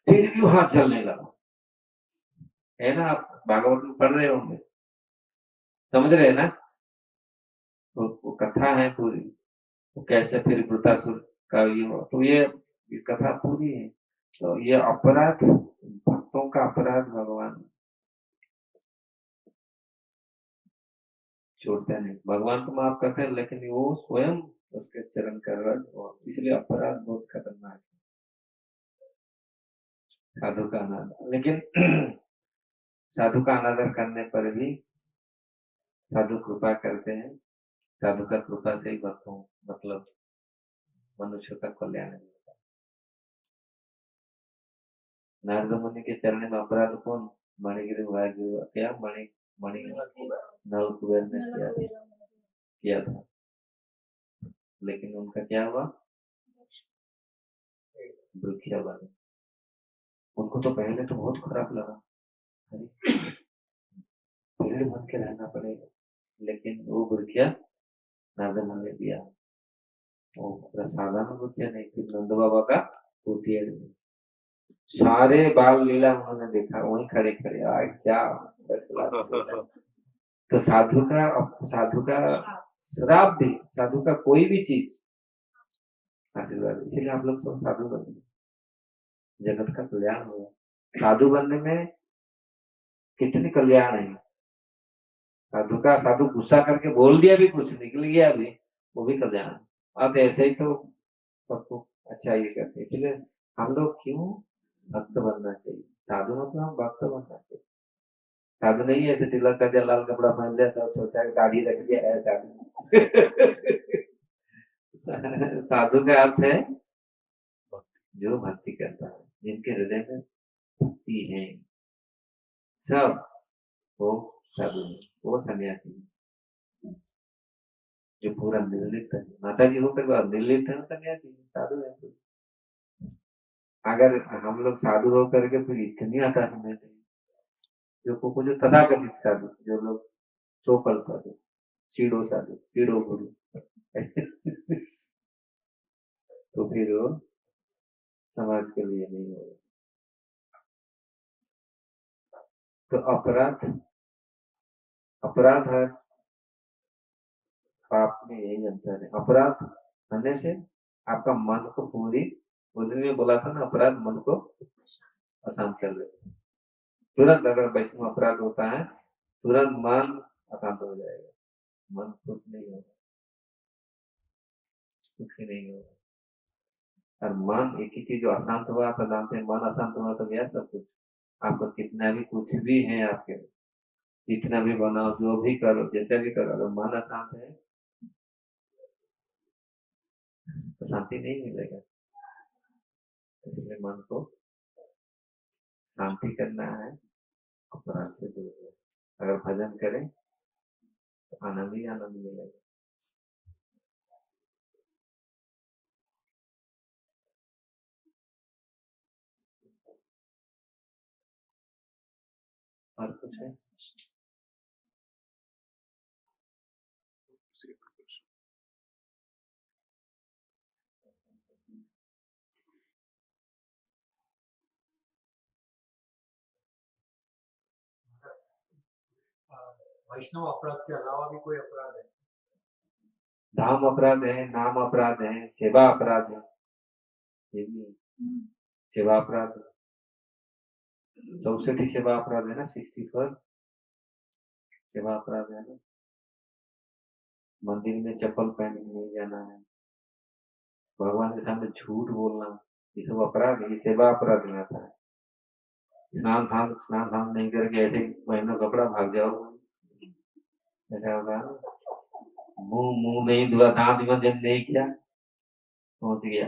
फिर भी वहां चलने लगा। है ना, आप भागवत में पढ़ रहे होंगे, समझ रहे हैं ना, वो कथा है पूरी, वो कैसे फिर वृतासुर का ये हुआ, तो ये कथा पूरी है। तो ये अपराध, भक्तों का अपराध भगवान छोड़ते नहीं, भगवान को माफ करते हैं, लेकिन वो स्वयं उसके चरण कर रहा, इसलिए अपराध बहुत खतरनाक है। साधु का अनादर, लेकिन साधु का अनादर करने पर भी साधु कृपा करते हैं, साधु का कृपा से ही भक्तों मतलब मनुष्य का कल्याण है। नारद मुनि के चरण में अपराध कौन, मणिगिरि क्या मणि मणि नल कुबेर ने किया था, लेकिन उनका क्या हुआ, वृक्ष बने। उनको तो पहले तो बहुत खराब लगा, अरे पेड़ बन के रहना पड़ेगा, लेकिन वो वृक्ष नारद मुनि ने दिया, वो पूरा साधारण वृक्ष नहीं, फिर नंद बाबा का पोती सारे बाल लीला उन्होंने देखा, वहीं खड़े खड़े आए क्या तो साधु का श्राप भी, साधु का कोई भी चीज आशीर्वाद, इसीलिए आप लोग सब साधु बने, जगत का कल्याण होगा। साधु बनने में कितने कल्याण है, साधु गुस्सा करके बोल दिया भी, कुछ निकल गया भी, वो भी कल्याण। अब ऐसे ही तो सबको अच्छा ये करते, इसलिए हम लोग क्यों भक्त बनना चाहिए, साधु मतलब हम भक्त बनना चाहिए। साधु नहीं है ऐसे तिलक कर दिया, लाल कपड़ा पहन लिया, सब छोटा दाढ़ी रख दिया, है साधु। साधु का अर्थ है जो भक्ति करता है, जिनके हृदय में भक्ति है, सब वो साधु है, वो सन्यासी है, जो पूरा निर्लिप्त है। माता जी होकर निर्लिप्त है, सन्यासी साधु है। अगर हम लोग साधु होकर के फिर इतनी अटैचमेंट है, जो तथाकथित साधु, जो लोग चोपल साधु, सीडो साधु, सीडो गुरु, तो फिर वो समाज के लिए नहीं होगा। तो अपराध, अपराध है पाप में यही अंतर है। अपराध करने से आपका मन को पूरी, उस दिन में बोला था ना, अपराध मन को अशांत कर देता है। तुरंत अगर वैष्णव अपराध होता है, तुरंत मन अशांत हो जाएगा, मन खुश नहीं होगा, सुखी नहीं होगा। और मन एक ही चीज, जो अशांत हुआ तो जानते हैं, मन अशांत हुआ तो गया सब कुछ। आपको कितना भी कुछ भी है, आपके जितना भी बनाओ, जो भी करो, जैसे भी करो, अगर मन अशांत है तो शांति नहीं मिलेगा। इसलिए मन को शांति करना है, अपराध से दूर है। अगर भजन करें तो आनंद ही आनंद मिलेगा। और कुछ है? वैष्णव अपराध के अलावा भी कोई अपराध है? धाम अपराध है, नाम अपराध है, सेवा अपराध है, ये भी है। सेवा अपराध 64 सेवा अपराध है ना, 64 सेवा अपराध है ना। मंदिर में चप्पल पहन के नहीं जाना है, भगवान के सामने झूठ बोलना, ये सब अपराध है, ये सेवा अपराध में आता है। स्नान धाम नहीं करके ऐसे महीनों कपड़ा भाग जाओ, ऐसा होगा। मुंह मुंह नहीं धुआ, दांत मंजन नहीं किया, पहुंच गया।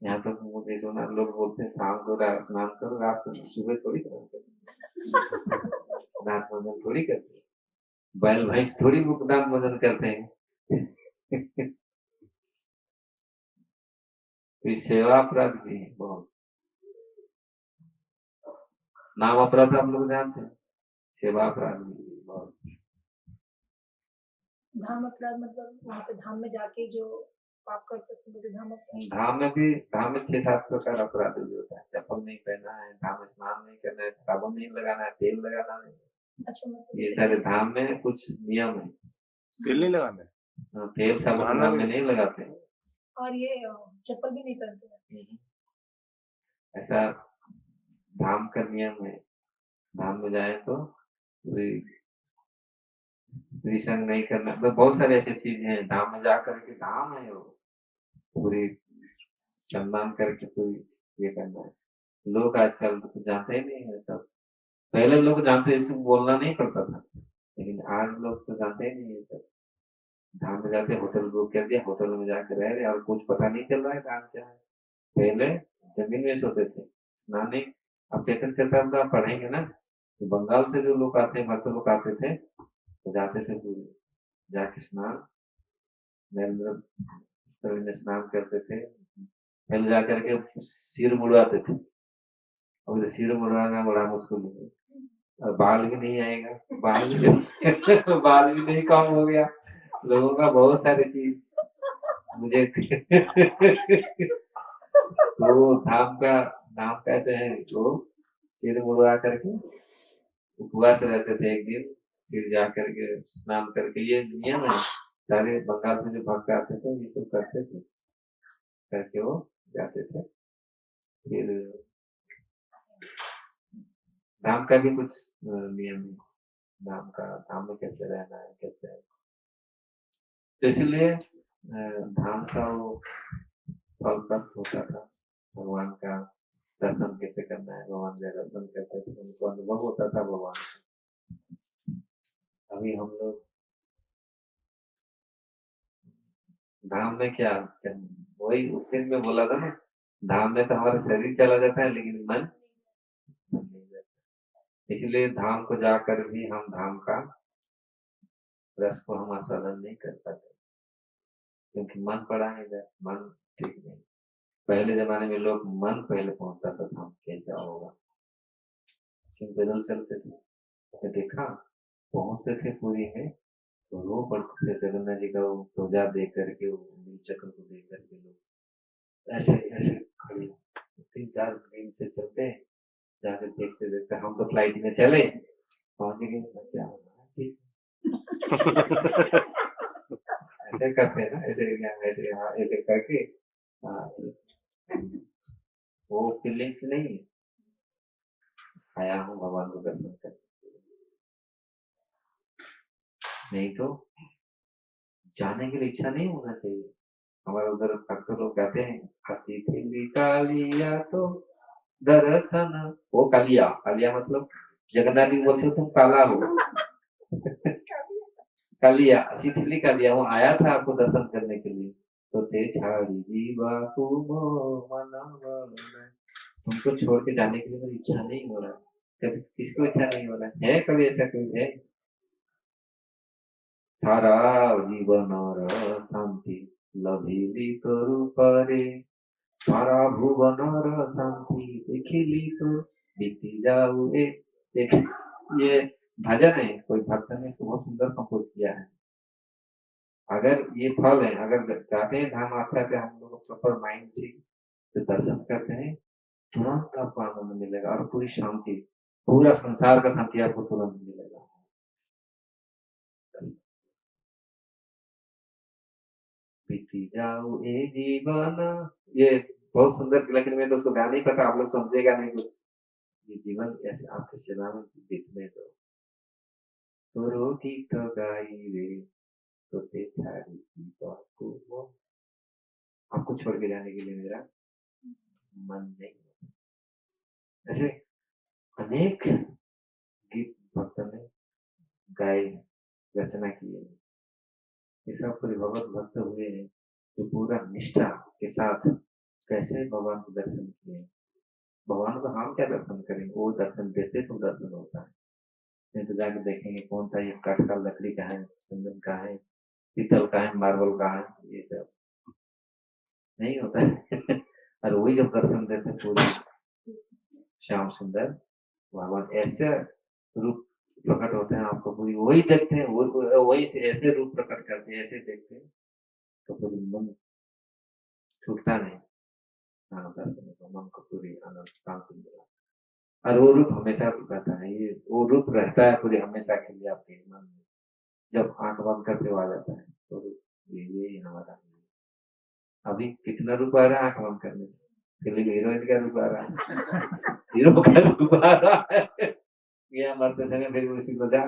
यहाँ तक मुझे सुना लोग बोलते हैं शाम को स्नान करो, रात को सुबह थोड़ी करो, दांत मंजन थोड़ी करते हैं, बैल भैंस थोड़ी वो दांत मंजन करते हैं। तो सेवा अपराध भी है बहुत। नाम अपराध आप लोग जानते हैं, सेवा अपराध भी है बहुत। धाम अपराध मतलब वहाँ पे धाम में जाके जो पाप करते हैं उसको बोलते हैं धाम अपराध। धाम में 6-7 प्रकार अपराध भी होता है। चप्पल नहीं पहनना है, धाम में स्नान नहीं करना है, साबुन नहीं लगाना है, तेल लगाना नहीं, अच्छा मतलब ये जैसे सारे कि धाम में कुछ नियम है। तेल नहीं लगाना है। तेल साबुन नहाना धाम में भी नहीं लगाते हैं। और ये चप्पल भी नहीं पहनते हैं। ऐसा धाम का नियम है। धाम में जाए तो त्रिसंग नहीं करना, मतलब बहुत सारे ऐसी चीजें हैं धाम में जाकर के। धाम है वो, पूरी सम्मान करके कोई ये करना है। लोग आजकल तो जानते ही नहीं है सब। पहले लोग जानते, इससे बोलना नहीं पड़ता था, लेकिन आज लोग तो जानते ही नहीं है सब। धाम में जाते होटल बुक कर दिया, होटल में जाकर रह रहे और कुछ पता नहीं चल रहा है धाम क्या है। पहले जमीन में सोते थे, स्नान नहीं। अब चेतन चलता तो आप पढ़ेंगे ना, तो बंगाल से जो लोग आते हैं, भक्त लोग आते थे, तो जाते थे पूरे जाके स्नान नरेंद्र में स्नान करते थे। पहले जाकर के सिर मुड़वाते थे, अब तो सिर मुड़वाना बड़ा मुश्किल है। और बाल भी नहीं आएगा, बाल भी नहीं कम हो गया लोगों का, बहुत सारी चीज मुझे। वो नाम कैसे है वो, सिर मुड़वा करके उपवास रहते थे एक दिन, फिर जा करके स्नान करके, ये नियम है। सारे बंगाल से जो भक्त आते थे ये सब करते थे, करके वो जाते थे। फिर धाम का भी कुछ नियम है, धाम में कैसे रहना है, कैसे। तो इसलिए धाम का वो फल प्राप्त होता था। भगवान का दर्शन कैसे करना है, भगवान का दर्शन करते थे, उनको अनुभव होता था भगवान का। अभी हम लोग धाम में क्या, वही उस दिन में बोला था ना, धाम में तो हमारा शरीर चला जाता है लेकिन मन नहीं जाता। इसलिए धाम को जाकर भी हम धाम का रस को हम आस्वादन नहीं कर पाते, क्योंकि मन पड़ा है इधर, मन ठीक नहीं। पहले जमाने में लोग मन पहले पहुंचता था धाम कैसा होगा, क्यों पैदल चलते थे। तो देखा पहुंचते थे पूरी में तो रो पड़ते थे जगन्नाथ जी का वो ध्वजा देख करके, वो चक्र को देख करके लोग ऐसे ऐसे खड़े 3-4 दिन से चलते हैं। जाकर देखते देखते हम तो फ्लाइट में चले, पहुंच गए, क्या होगा ठीक। ऐसे करते हैं ना, ऐसे करके। हाँ, वो फीलिंग्स नहीं है। आया हूँ भगवान को दर्शन कर, नहीं तो जाने के लिए इच्छा नहीं होना चाहिए। हमारे उधर भक्त लोग कहते हैं, हंसी खिली कालिया तो दर्शन। वो कालिया, कालिया मतलब जगन्नाथ जी बोलते तुम काला हो। कालिया, शिथिली कालिया, वो आया था आपको दर्शन करने के लिए। तो ते छाड़ी जीवा तुमो मनवन, तुमको छोड़ के जाने के लिए मेरी इच्छा नहीं हो रहा। कभी किसको इच्छा नहीं हो रहा है, कभी ऐसा कोई है? सारा जीवन और शांति लभिली तोरु परे, सारा भुवन और शांति देखिली तो बीती जाऊ ए। एक ये भजन है, कोई भक्त ने इसको बहुत सुंदर कंपोज किया है। अगर ये फल है, अगर चाहते हैं धाम अच्छा से हम लोग प्रॉपर माइंड ठीक, तो दर्शन करते हैं, तुरंत आपको आनंद मिलेगा और पूरी शांति, पूरा संसार का शांति आपको तुरंत मिलेगा। बीती जाओ ए जीवन, ये बहुत सुंदर, लेकिन मैं तो उसको गा नहीं पता, आप लोग समझेगा नहीं कुछ। ये जीवन ऐसे आपके सेवा में बीतने दो, तो गीत गाई रे तो ते छाड़ी की बात को आपको छोड़ के जाने के लिए मेरा मन नहीं। ऐसे अनेक गीत भक्तों ने गाए, रचना की है। ये सब पूरे भगवत भक्त हुए हैं जो पूरा निष्ठा के साथ कैसे भगवान को दर्शन किए। भगवान को हम क्या दर्शन करेंगे, वो दर्शन देते तो दर्शन होता है। नहीं तो जाके देखेंगे कौन सा ये काठ का, लकड़ी का है, चंदन का है, पीतल का है, मार्बल का है, ये सब नहीं होता है। और वही जब दर्शन देते पूरे श्याम सुंदर भगवान ऐसे रूप प्रकट होते हैं, आपको पूरी वही देखते हैं, वही से ऐसे रूप प्रकट करते हैं, ऐसे देखते हैं तो पूरी मन छूटता नहीं। हाँ, दर्शन को मन को पूरी आनंद शांति मिला। और वो रूप हमेशा रहता है, ये वो रूप रहता है पूरी हमेशा के लिए आपके मन में। जब आंख बंद करके वो आ जाता है तो ये हमारा अभी कितना रूप आ रहा है आंख बंद करने से, फिल्म हीरोइन का रूप आ रहा है, हीरो का रूप आ रहा है, ये मरते समय फिर उसी को जा।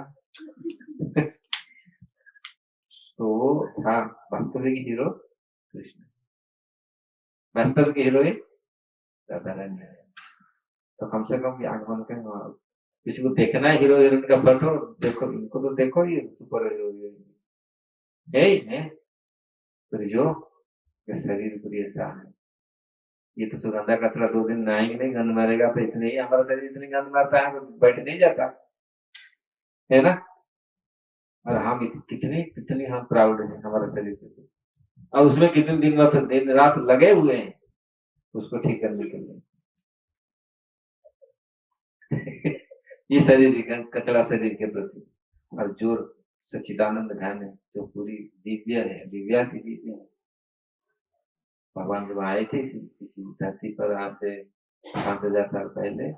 तो वो था वास्तविक हीरो कृष्ण, वास्तविक हीरोइन राधा रानी है। तो कम से कम आंख बंद कर, किसी को देखना है हीरो हीरोइन का फोटो, देखो इनको तो देखो, ये सुपर हीरो है फिर जो शरीर पूरी ऐसा है। ये तो सुगंधा का थोड़ा 2 दिन नहाएंगे नहीं, गंध मारेगा तो इतने ही, हमारा शरीर इतनी गंध मारता है तो बैठ नहीं जाता है ना। और हम कितने कितने हम प्राउड हैं हमारे शरीर से, और उसमें कितने दिन रात लगे हुए हैं उसको ठीक करने के लिए। ये शरीर का कचरा शरीर के प्रति, और जो सच्चिदानंद घन है जो पूरी दिव्य है, दिव्या की दिव्य है। भगवान जब आए थे इसी धरती पर आज से 5000 साल पहले,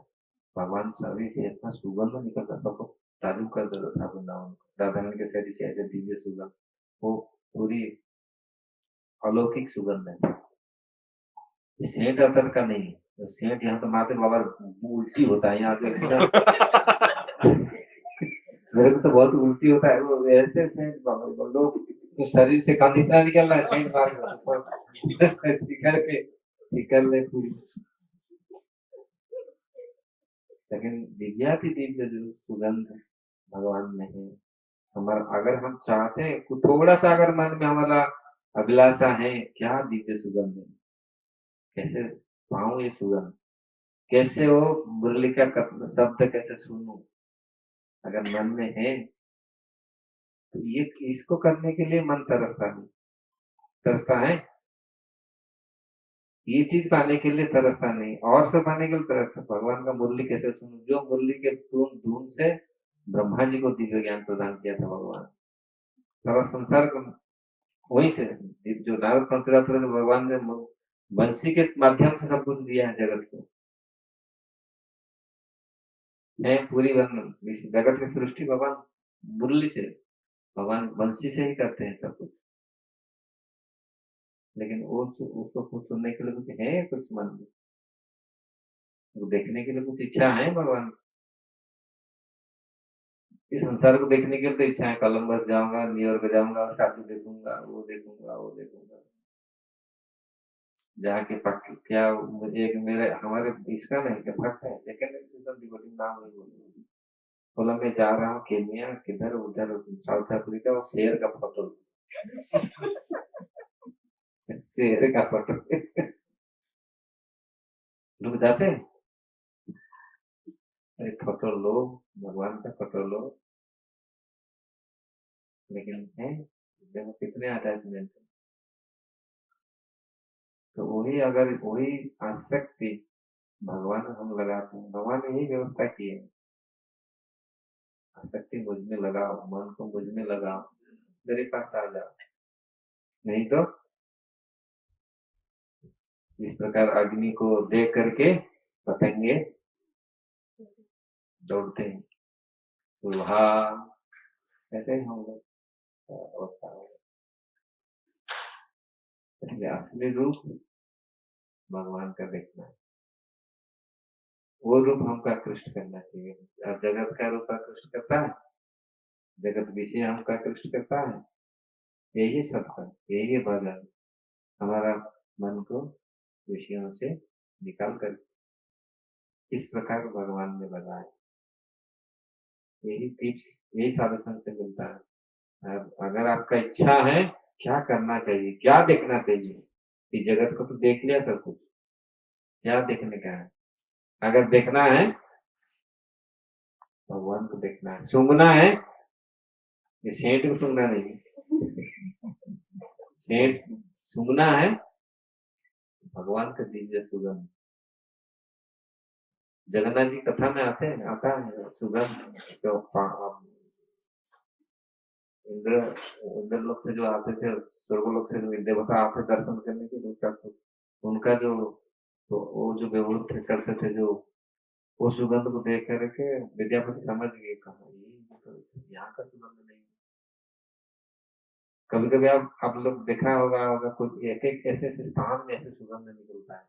भगवान शरीर से इतना सुगंध निकलता, सबको ताजुब कर देता था वृंदावन। राधा रानी के शरीर से ऐसे दिव्य सुगंध, वो पूरी अलौकिक सुगंध है। सेंट अतर का नहीं है, तो सेंट यहाँ तो माते बाबा उल्टी होता है यहाँ तो। मेरे को तो बहुत उल्टी होता है, वो ऐसे सेंट बाबा लोग तो शरीर से गंध इतना निकल रहा है, सेंट मार ठीक कर ले पूरी। लेकिन दिव्या की दिव्य जो सुगंध भगवान में है, हमारा अगर हम चाहते हैं थोड़ा सा अगर मन में हमारा अभिलाषा है, क्या दिव्य सुगंध है, कैसे पाऊं ये सुगंध, कैसे वो मुरली का शब्द कैसे सुनूं, अगर मन में है तो ये इसको करने के लिए मन तरसता है, ये चीज पाने के लिए तरसता नहीं, और सब पाने के लिए तरसता। भगवान का मुरली कैसे सुनूं, जो मुरली के धुन धुन से ब्रह्मा जी को दिव्य ज्ञान प्रदान किया था भगवान, सारा संसार को वहीं से, जो नारद पंचरात्र ने भगवान ने वंशी के माध्यम से सब कुछ दिया है जगत को, है पूरी जगत की सृष्टि भगवान मुरली से, भगवान वंशी से ही करते हैं सब कुछ। लेकिन वो उसको कुछ सुनने के लिए कुछ है, कुछ मन में वो देखने के लिए कुछ इच्छा है भगवान। इस संसार को देखने के लिए तो इच्छा है, कोलंबस जाऊंगा, न्यूयॉर्क जाऊंगा, स्टैचू देखूंगा, वो देखूंगा, वो देखूंगा, जाके पक्के क्या। एक मेरे हमारे इसका नहीं क्या भक्त है, सेकंड एक्सेशन डिवोटी, नाम नहीं बोलूंगा, बोला मैं जा रहा हूँ केनिया, किधर उधर साउथ अफ्रीका, और शेर का फोटो, शेर का फोटो। लोग जाते हैं, अरे फोटो लो, भगवान का फोटो लो, लेकिन है देखो कितने अटैचमेंट है। तो वही अगर वही आसक्ति भगवान हम लगाते हैं, भगवान ने यही व्यवस्था की है, आसक्ति मुझ में लगाओ, मन को मुझ में लगाओ, मेरे पास आ जाओ। नहीं तो इस प्रकार अग्नि को देख करके पतंगे दौड़ते हैं, सुबह ऐसे ही हम लोग अवस्था हो। इसलिए असली रूप भगवान का देखना है, वो रूप हमको आकृष्ट करना चाहिए। और जगत का रूप आकृष्ट करता है, जगत विषय हमको आकृष्ट करता है, यही सत्संग, यही भजन हमारा मन को विषयों से निकाल कर इस प्रकार भगवान ने लगाया। यही टिप्स, यही साधु से मिलता है। अगर आपका इच्छा है, क्या करना चाहिए, क्या देखना चाहिए, इस जगत को तो देख लिया सब कुछ, क्या देखने का है। अगर देखना है भगवान को देखना है, सूंघना है, ये सेंट को सूंघना नहीं, सेंट सूंघना है भगवान का दिव्य सुगंध। जगन्नाथ जी कथा में आता है सुगंध। तो इंद्र लोक से जो आते थे, स्वर्गलोक से जो देवता आते दर्शन करने के लिए, उनका जो तो वो जो व्यवहार करते थे, जो वो सुगंध को देख करके विद्यापति समझ गए, कहा ये तो यहाँ का सुगंध नहीं। कभी कभी आप लोग देखा होगा कुछ एक एक ऐसे ऐसे स्थान में ऐसे सुगंध निकलता है।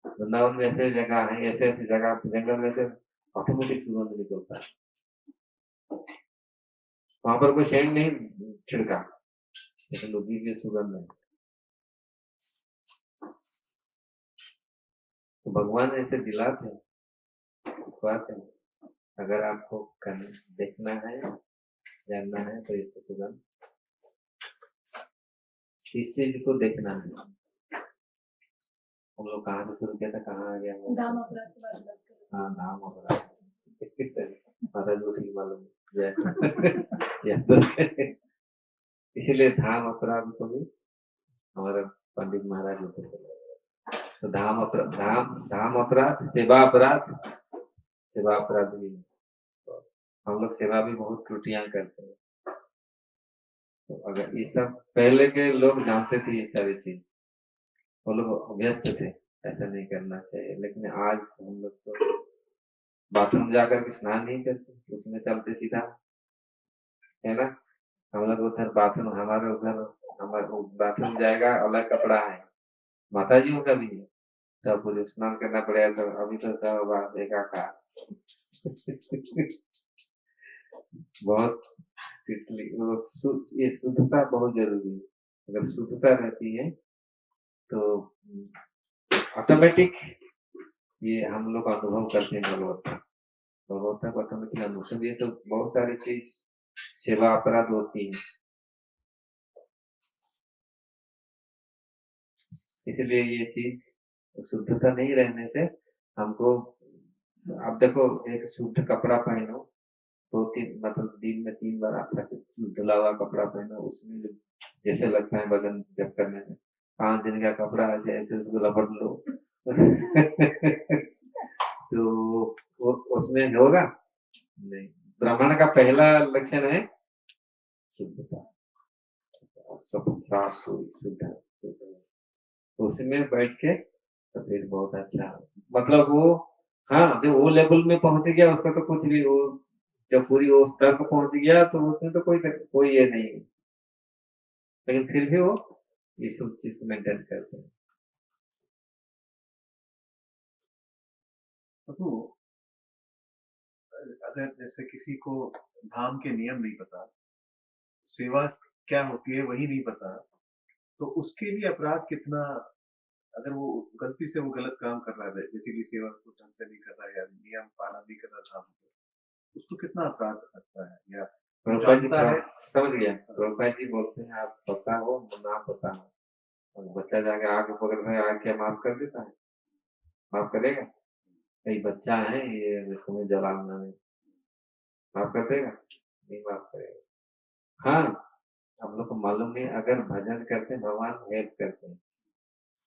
वृंदावन में ऐसे जगह है, ऐसे ऐसी जगह जंगल में से ऑटोमेटिक सुगंध निकलता है। वहां पर कोई सेंट नहीं छिड़का, लेकिन वो दिव्य सुगंध है। तो भगवान ऐसे दिलाते हैं, दिखवाते हैं। अगर आपको देखना है, जानना है, तो ये सुगंध इस चीज को देखना है। हम लोग कहाँ से शुरू किया था, कहाँ आ गया? धाम अपराध के बारे में बात कर रहे थे। हाँ, धाम अपराध। माता जी को ठीक मालूम है। इसीलिए धाम अपराध को भी हमारा पंडित महाराज होते थे। तो धाम अपराध, सेवा अपराध, सेवा अपराध भी है। तो हम लोग सेवा भी बहुत त्रुटियां करते हैं। तो अगर ये सब पहले के लोग जानते थे, ये सारी चीज, वो लोग व्यस्त थे, ऐसा नहीं करना चाहिए। लेकिन आज हम लोग तो बाथरूम जाकर के स्नान नहीं करते, उसमें चलते सीधा, है ना। हम लोग उधर बाथरूम, हमारे बाथरूम जाएगा, अलग कपड़ा है, माता जी का भी है, तब पूरे स्नान करना पड़ेगा। तो अभी तो सब देखा का बहुत ये शुद्धता बहुत जरूरी है। अगर शुद्धता रहती है तो ऑटोमेटिक ये हम लोग अनुभव करते हैं भगवत्ता को ऑटोमेटिक अनुभव। ये सब बहुत सारी चीज सेवा अपराध होती है, इसलिए ये चीज शुद्धता नहीं रहने से हमको, आप देखो, एक शुद्ध कपड़ा पहनो, 2-3 मतलब दिन में 3 बार अच्छा से धुला हुआ कपड़ा पहनो, उसमें जैसे लगता है वजन जब करने में, 5 दिन का कपड़ा ऐसे ऐसे उसको लपट लो तो उसमें होगा नहीं। ब्राह्मण का पहला लक्षण है शुद्धता, सब साफ शुद्ध। उसमें बैठ के तो फिर बहुत अच्छा, मतलब वो, हाँ, जो वो लेवल में पहुंच गया उसका तो कुछ भी, वो जब पूरी वो स्तर पर पहुंच गया तो उसमें तो कोई ये नहीं है। लेकिन फिर भी वो ये सब चीज मेंटेन करते हैं। तो अगर जैसे किसी को धाम के नियम नहीं पता, सेवा क्या होती है वही नहीं पता, तो उसके लिए अपराध कितना, अगर वो गलती से वो गलत काम कर रहा है, बेसिकली सेवा को ढंग से नहीं कर रहा है या नियम पालन नहीं कर रहा धाम के, उसको कितना अपराध लगता है? या जानता है? समझ गया। प्रभुपाद जी बोलते हैं, आप पता हो ना पता हो, और बच्चा जाके आगे पकड़ रहे आके माफ कर देता है, माफ करेगा? कई बच्चा है ये तुम्हें जलाना नहीं, माफ कर देगा? नहीं माफ करेगा। हाँ, हम लोग को मालूम नहीं, अगर भजन करते हैं भगवान हेल्प करते हैं,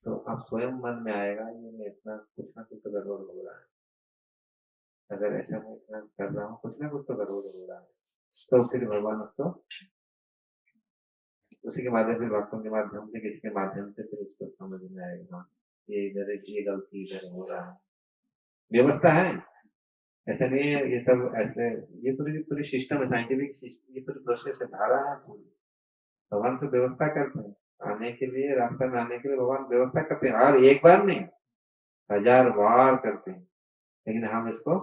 तो आप स्वयं मन में आएगा ये मैं इतना कुछ ना कुछ तो गड़बड़ हो रहा है। अगर ऐसा मैं इतना कर रहा हूँ, कुछ ना कुछ तो गड़बड़ हो रहा है, तो फिर भगवान उसको उसी के माध्यम से, भक्तों के माध्यम से, किसी के माध्यम से फिर उसको समझ में आएगा, हाँ ये इधर ये गलती इधर हो रहा है। व्यवस्था है, ऐसा नहीं है ये सब ऐसे, ये पूरी सिस्टम है, साइंटिफिक सिस्टम, ये पूरी प्रोसेस है, धारा है। भगवान तो व्यवस्था करते हैं, आने के लिए, रास्ता में आने के लिए भगवान व्यवस्था करते हैं, और एक बार नहीं 1000 बार करते हैं। लेकिन हम इसको,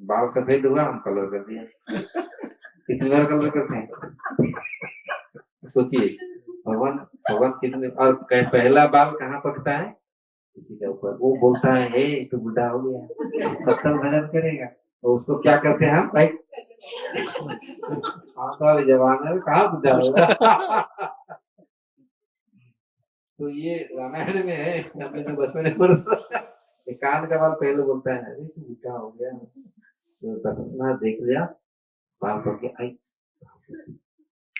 बाल सफेद हुआ हम कलर कर दिया, कितनी बार कलर करते हैं सोचिए। भगवान भगवान कितने, और पहला बाल कहाँ पकता है? किसी के ऊपर। वो बोलता है हे तू बुढ़ा हो गया, कब तक भजन करेगा? तो उसको क्या करते हैं हम भाई? हाँ तो अभी जवान है, कहाँ बुढ़ा होगा? तो ये रामायण में है, हमने तो बचपन में पढ़ा। कान का बाल पहले बोलता है अरे तू बुढ़ा हो गया, तो तपस्या देख लिया, बाल पक के आई,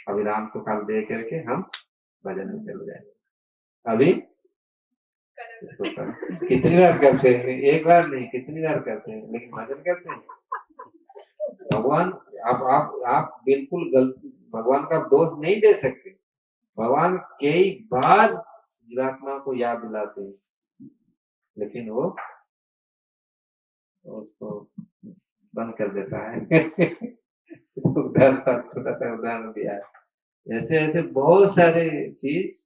अभी राम को काल दे करके हम भजन में चले जाएंगे। अभी इसको कितनी बार करते हैं? एक बार नहीं, कितनी बार करते हैं, लेकिन भजन करते हैं। भगवान आप बिल्कुल गलती, भगवान का दोष नहीं दे सकते। भगवान कई बार जीवात्मा को याद दिलाते हैं, लेकिन वो उसको बंद कर देता है। उदाहरण सा छोटा सा उदाहरण दिया है। ऐसे ऐसे बहुत सारे चीज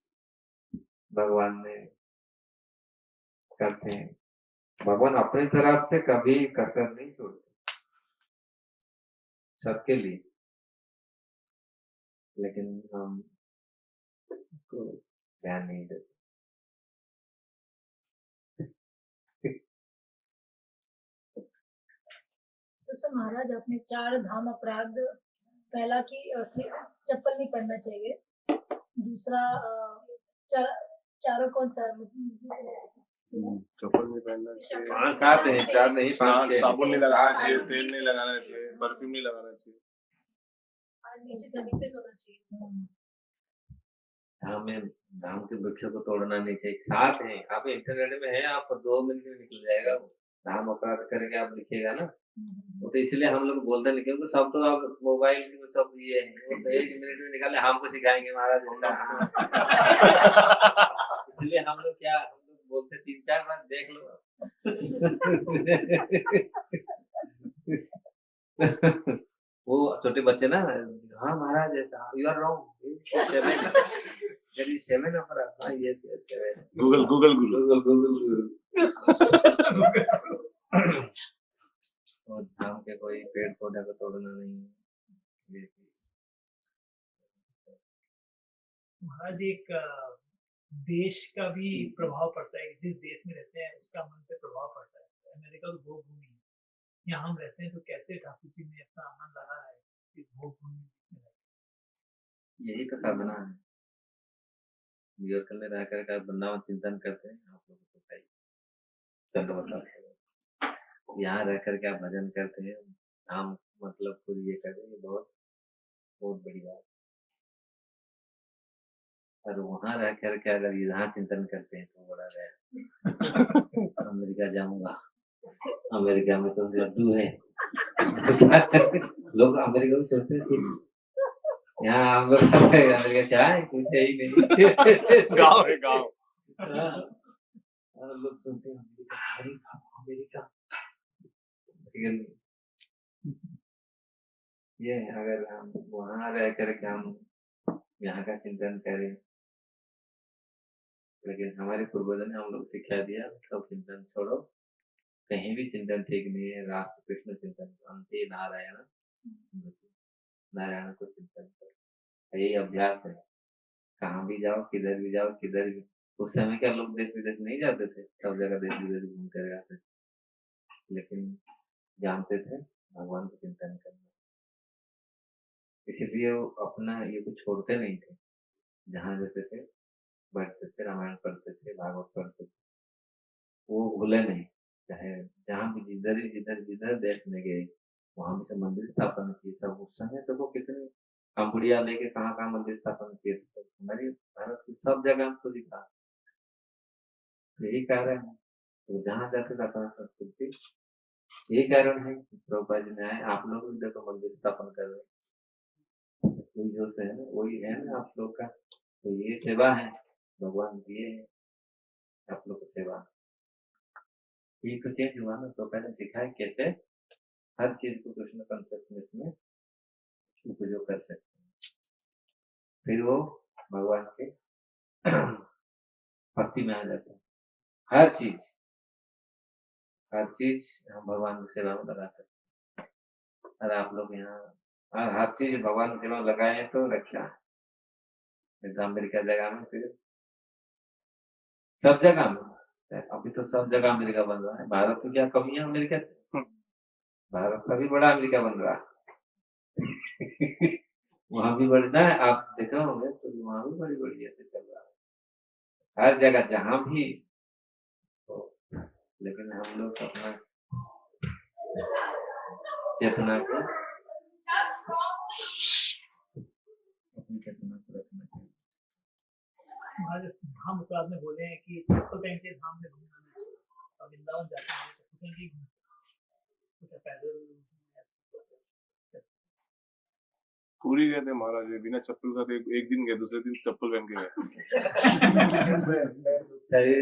भगवान ने करते हैं। भगवान अपनी तरफ से कभी कसर नहीं छोड़ते, सबके लिए, लेकिन हम उसको ध्यान नहीं देते। सर महाराज, अपने 4 धाम अपराध, पहला कि चप्पल नहीं पहनना चाहिए, दूसरा चारों कौन सा? चप्पल नहीं पहनना चाहिए, 5-7 है, 4 नहीं, 5-6 साबुन नहीं लगाना चाहिए, तेल नहीं लगाना चाहिए, परफ्यूम नहीं लगाना चाहिए, और नीचे जमीन पे सोना चाहिए। धाम के वृक्षों को तोड़ना नहीं चाहिए। 7 है, आप इंटरनेट में है, आप 2 मिनट में निकल जाएगा वो। धाम अपराध करके आप लिखिएगा ना, वो तो इसलिए हम लोग बोलते नहीं, क्योंकि सब तो अब मोबाइल में सब ये है, वो तो 1 मिनट में निकाले, हमको सिखाएंगे महाराज ऐसा। इसलिए हम लोग बोलते 3-4 बार देख लो। वो छोटे बच्चे ना, हाँ महाराज ऐसा, you are wrong, there is 7 अपराध, हाँ yes 7। गूगल और धाम के कोई पेड़ पौधा को तोड़ना नहीं। महाराज एक देश का भी प्रभाव पड़ता है, जिस देश में रहते हैं उसका मन पे प्रभाव पड़ता है। अमेरिका तो भोग भूमि है, यहाँ हम रहते हैं तो कैसे ठाकुर जी ने अपना मन लगा है इस भोग भूमि में? यही तो साधना है। न्यूयॉर्क में रह कर वृंदावन चिंतन करते हैं, आप लोगों को बताइए, चलो बताओ। यहाँ रह करके आप भजन करते हैं, नाम मतलब खुद ये करते हैं, बहुत बहुत बड़ी बात। और वहां रह करके अगर यहाँ चिंतन करते हैं तो बड़ा गया। अमेरिका जाऊंगा, अमेरिका में तो लड्डू है। लोग अमेरिका को सोचते हैं यहाँ हम लोग अमेरिका क्या है, कुछ है ही नहीं। गाँव है गाँव। लोग सुनते हैं अमेरिका, अमेरिका, लेकिन ये अगर हम वहां रह करके हम यहाँ का चिंतन करें, लेकिन हमारे पूर्वजों ने हम लोग सिखा दिया सब चिंतन छोड़ो, कहीं भी चिंतन ठीक नहीं है, राष्ट्र कृष्ण चिंतन, अंते नारायण स्मृति, नारायण को चिंतन करो, यही अभ्यास है। कहाँ भी जाओ, किधर भी जाओ, किधर भी, उस समय क्या लोग देश विदेश नहीं जाते थे, सब जगह देश विदेश घूम कर आते थे, लेकिन जानते थे भगवान को चिंतन करना, इसीलिए वो अपना ये कुछ छोड़ते नहीं थे। जहाँ जाते थे बैठते थे, रामायण पढ़ते थे, भागवत पढ़ते थे, वो भूले नहीं। चाहे जहाँ भी जिधर जिधर जिधर देश में गए, वहां भी सब मंदिर स्थापन किए। सब उस समय तो वो कितने कंबुड़िया लेके कहाँ कहाँ मंदिर स्थापन किए थे, हमारी भारत की सब जगह हमको दिखा। यही कारण है, तो जहाँ जाते थे अपना संस्कृति, यही कारण है कि प्रभुपाद जी ने आए, आप लोग भी देखो मंदिर स्थापन कर रहे हैं, कोई जो से है ना वही है ना आप लोग का, तो ये सेवा है, भगवान दिए है आप लोग को सेवा। ये तो चेंज हुआ ना, तो पहले सिखाए कैसे हर चीज को कृष्ण कॉन्शियसनेस में उपयोग कर सकते हैं, फिर वो भगवान के भक्ति में आ जाता है। हर चीज हम भगवान की सेवा में लगा सकते हैं। और आप लोग यहाँ हर चीज भगवान की सेवा में लगाए तो रक्षा है, नहीं तो अमेरिका जगह में फिर सब जगह में, अभी तो सब जगह अमेरिका बन रहा है। भारत में क्या कमी है अमेरिका से? भारत का भी बड़ा अमेरिका बन रहा है। वहां भी बढ़ना है, आप देखे होंगे तो वहां भी बड़ी बड़ी ऐसे चल रहा है हर जगह जहां भी तो। लेकिन हम लोग अपना चेतना को अपनी चेतना को रखना चाहिए। हमारे धाम अपराध में बोले हैं कि चप्पल पहन के धाम में घूमना नहीं चाहिए, और वृंदावन जाते हैं तो चप्पल पहन के ही घूमते हैं। कुछ पैदल पूरी गए थे महाराज जी, बिना चप्पल का तो एक दिन गए, दूसरे दिन चप्पल पहन के गए। शरीर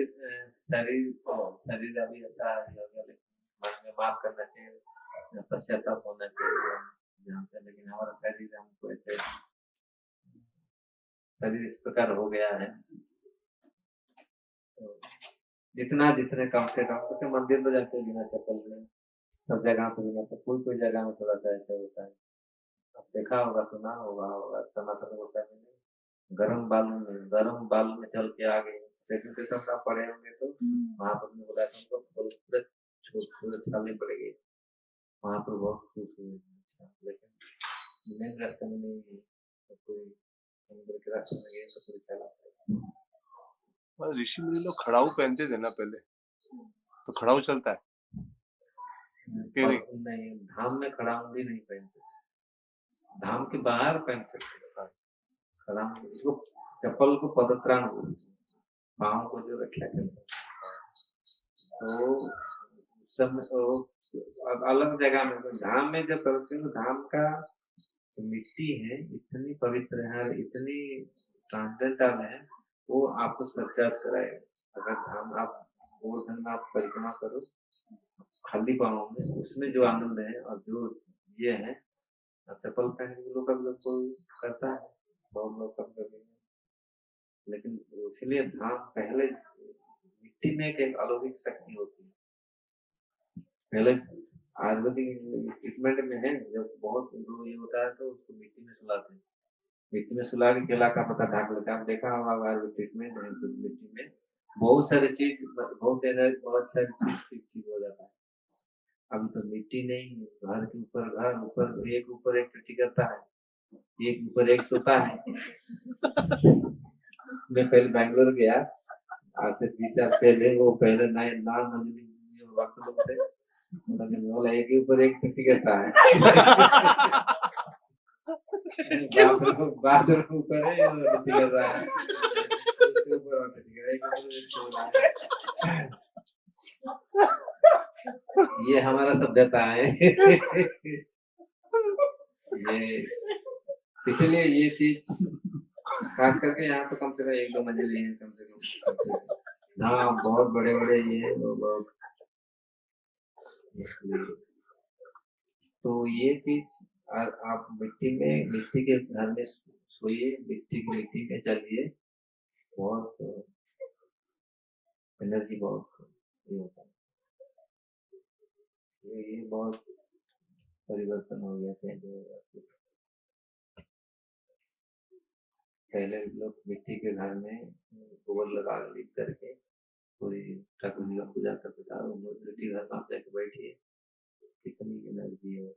शरीर अभी ऐसा हो गया, लेकिन मन में माफ करना चाहिए, पश्चाताप होना चाहिए जहाँ पे। लेकिन हमारा शरीर हमको ऐसे शरीर इस प्रकार हो गया है तो जितने कम से कम, क्योंकि मंदिर में जाते हैं बिना चप्पल में, सब जगह पे बिना चप्पल, कोई जगह में थोड़ा सा ऐसा होता है। अब देखा होगा, सुना होगा सनातन गोस्वामी ने गरम बालू में चल के आगे स्टेशन ना पड़े होंगे तो महाप्रभु ने बोला कि उनको पूरे चलनी पड़ेगी। महाप्रभु बहुत खुश हुए। अच्छा, लेकिन मेन रास्ते में नहीं है तो कोई समुद्र के रास्ते में गए तो कोई चला पड़ेगा। ऋषि मुनि लोग खड़ाऊ पहनते थे ना पहले, तो खड़ाऊ चलता है कि नहीं? नहीं, धाम में खड़ाऊ भी नहीं पहनते, धाम के बाहर पहन सकते हैं खड़ा, इसको चप्पल को पदत्राण बोलते हैं, पाँव को जो रखा करते हैं। तो सब अलग जगह में, धाम में जब करते हैं, धाम का मिट्टी है इतनी पवित्र है, इतनी ट्रांसडेंटल है, वो आपको सरचार्ज कराएगा। अगर धाम आप गोवर्धन में आप परिक्रमा करो खाली पाँव में, उसमें जो आनंद है और जो ये है, चप्पल पहन के लोग कभी कोई करता है, बहुत लोग कभी कभी, लेकिन इसलिए धाम पहले मिट्टी में एक अलौकिक शक्ति होती है। पहले आयुर्वेदिक ट्रीटमेंट में है, जब बहुत ये होता है तो उसको मिट्टी में सुलाते हैं, मिट्टी में सुला के केला का पत्ता ढाक लेते हैं। आप देखा होगा आयुर्वेदिक ट्रीटमेंट है तो मिट्टी में बहुत सारी चीज, बहुत सारी चीज ठीक हो जाता है। अभी तो मिट्टी नहीं है, घर के ऊपर एक मिट्टी करता है, एक ऊपर एक सोता है। मैं पहले बैंगलोर गया आज से 20 साल पहले, वो पहले नॉन मंजिली वक्त लोग थे, बोला एक के ऊपर एक मिट्टी करता है। बाथरूम ऊपर है मिट्टी कर रहा है, उसके ऊपर और मिट्टी कर रहा है। ये हमारा सभ्यता है। ये इसलिए ये चीज खास करके यहाँ तो कम से कम 1-2 मंजिल है कम से कम। हाँ, बहुत बड़े बड़े ये है वो बहुत। तो ये चीज आप मिट्टी के घर में सोइए, मिट्टी में चलिए, बहुत एनर्जी बहुत ये होता है। ये बहुत परिवर्तन हो गया, चेंज हो गया। पहले लोग मिट्टी के घर में गोबर लगा लिख करके पूरी ठाकुर जी का पूजा करते था। मिट्टी घर में आप जाके बैठिए, कितनी एनर्जी है।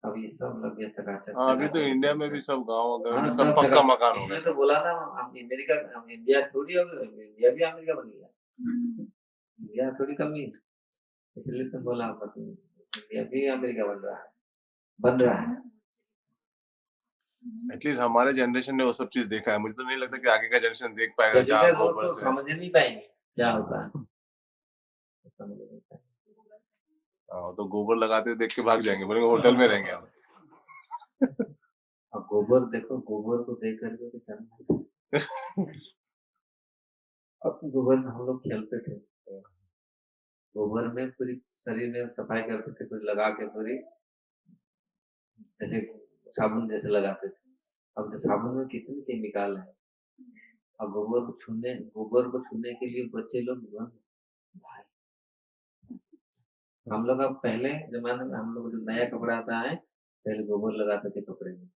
अब ये सब लग गया चकाचक। हाँ, अभी तो इंडिया में भी सब गांव वगैरह में हाँ, सब पक्का मकान हो इसलिए गया। तो बोला ना, हम इंडिया थोड़ी, इंडिया भी अमेरिका बन गया, इंडिया थोड़ी कमी है। इसलिए तो बोला इंडिया भी अमेरिका बन रहा है। एटलीस्ट हमारे जनरेशन ने वो सब चीज देखा है, मुझे तो नहीं लगता कि आगे का जनरेशन देख पाएगा तो जहाँ वो गोबर तो से। समझ नहीं पाएंगे क्या होता है, समझ नहीं पाएंगे। हाँ, तो गोबर लगाते हुए देख के भाग जाएंगे, बोलेंगे होटल में रहेंगे हम। अब गोबर देखो, गोबर को देख करके तो करना। अब गोबर में हम लोग खेलते थे, गोबर में पूरी शरीर में सफाई करते थे, पूरी लगा के पूरी जैसे साबुन जैसे लगाते थे। अब तो साबुन में कितने केमिकल है, और गोबर को छूने के लिए बच्चे लोग भाई, हम लोग अब पहले जमाने में हम लोग जो नया कपड़ा आता है, पहले गोबर लगाते थे कपड़े में,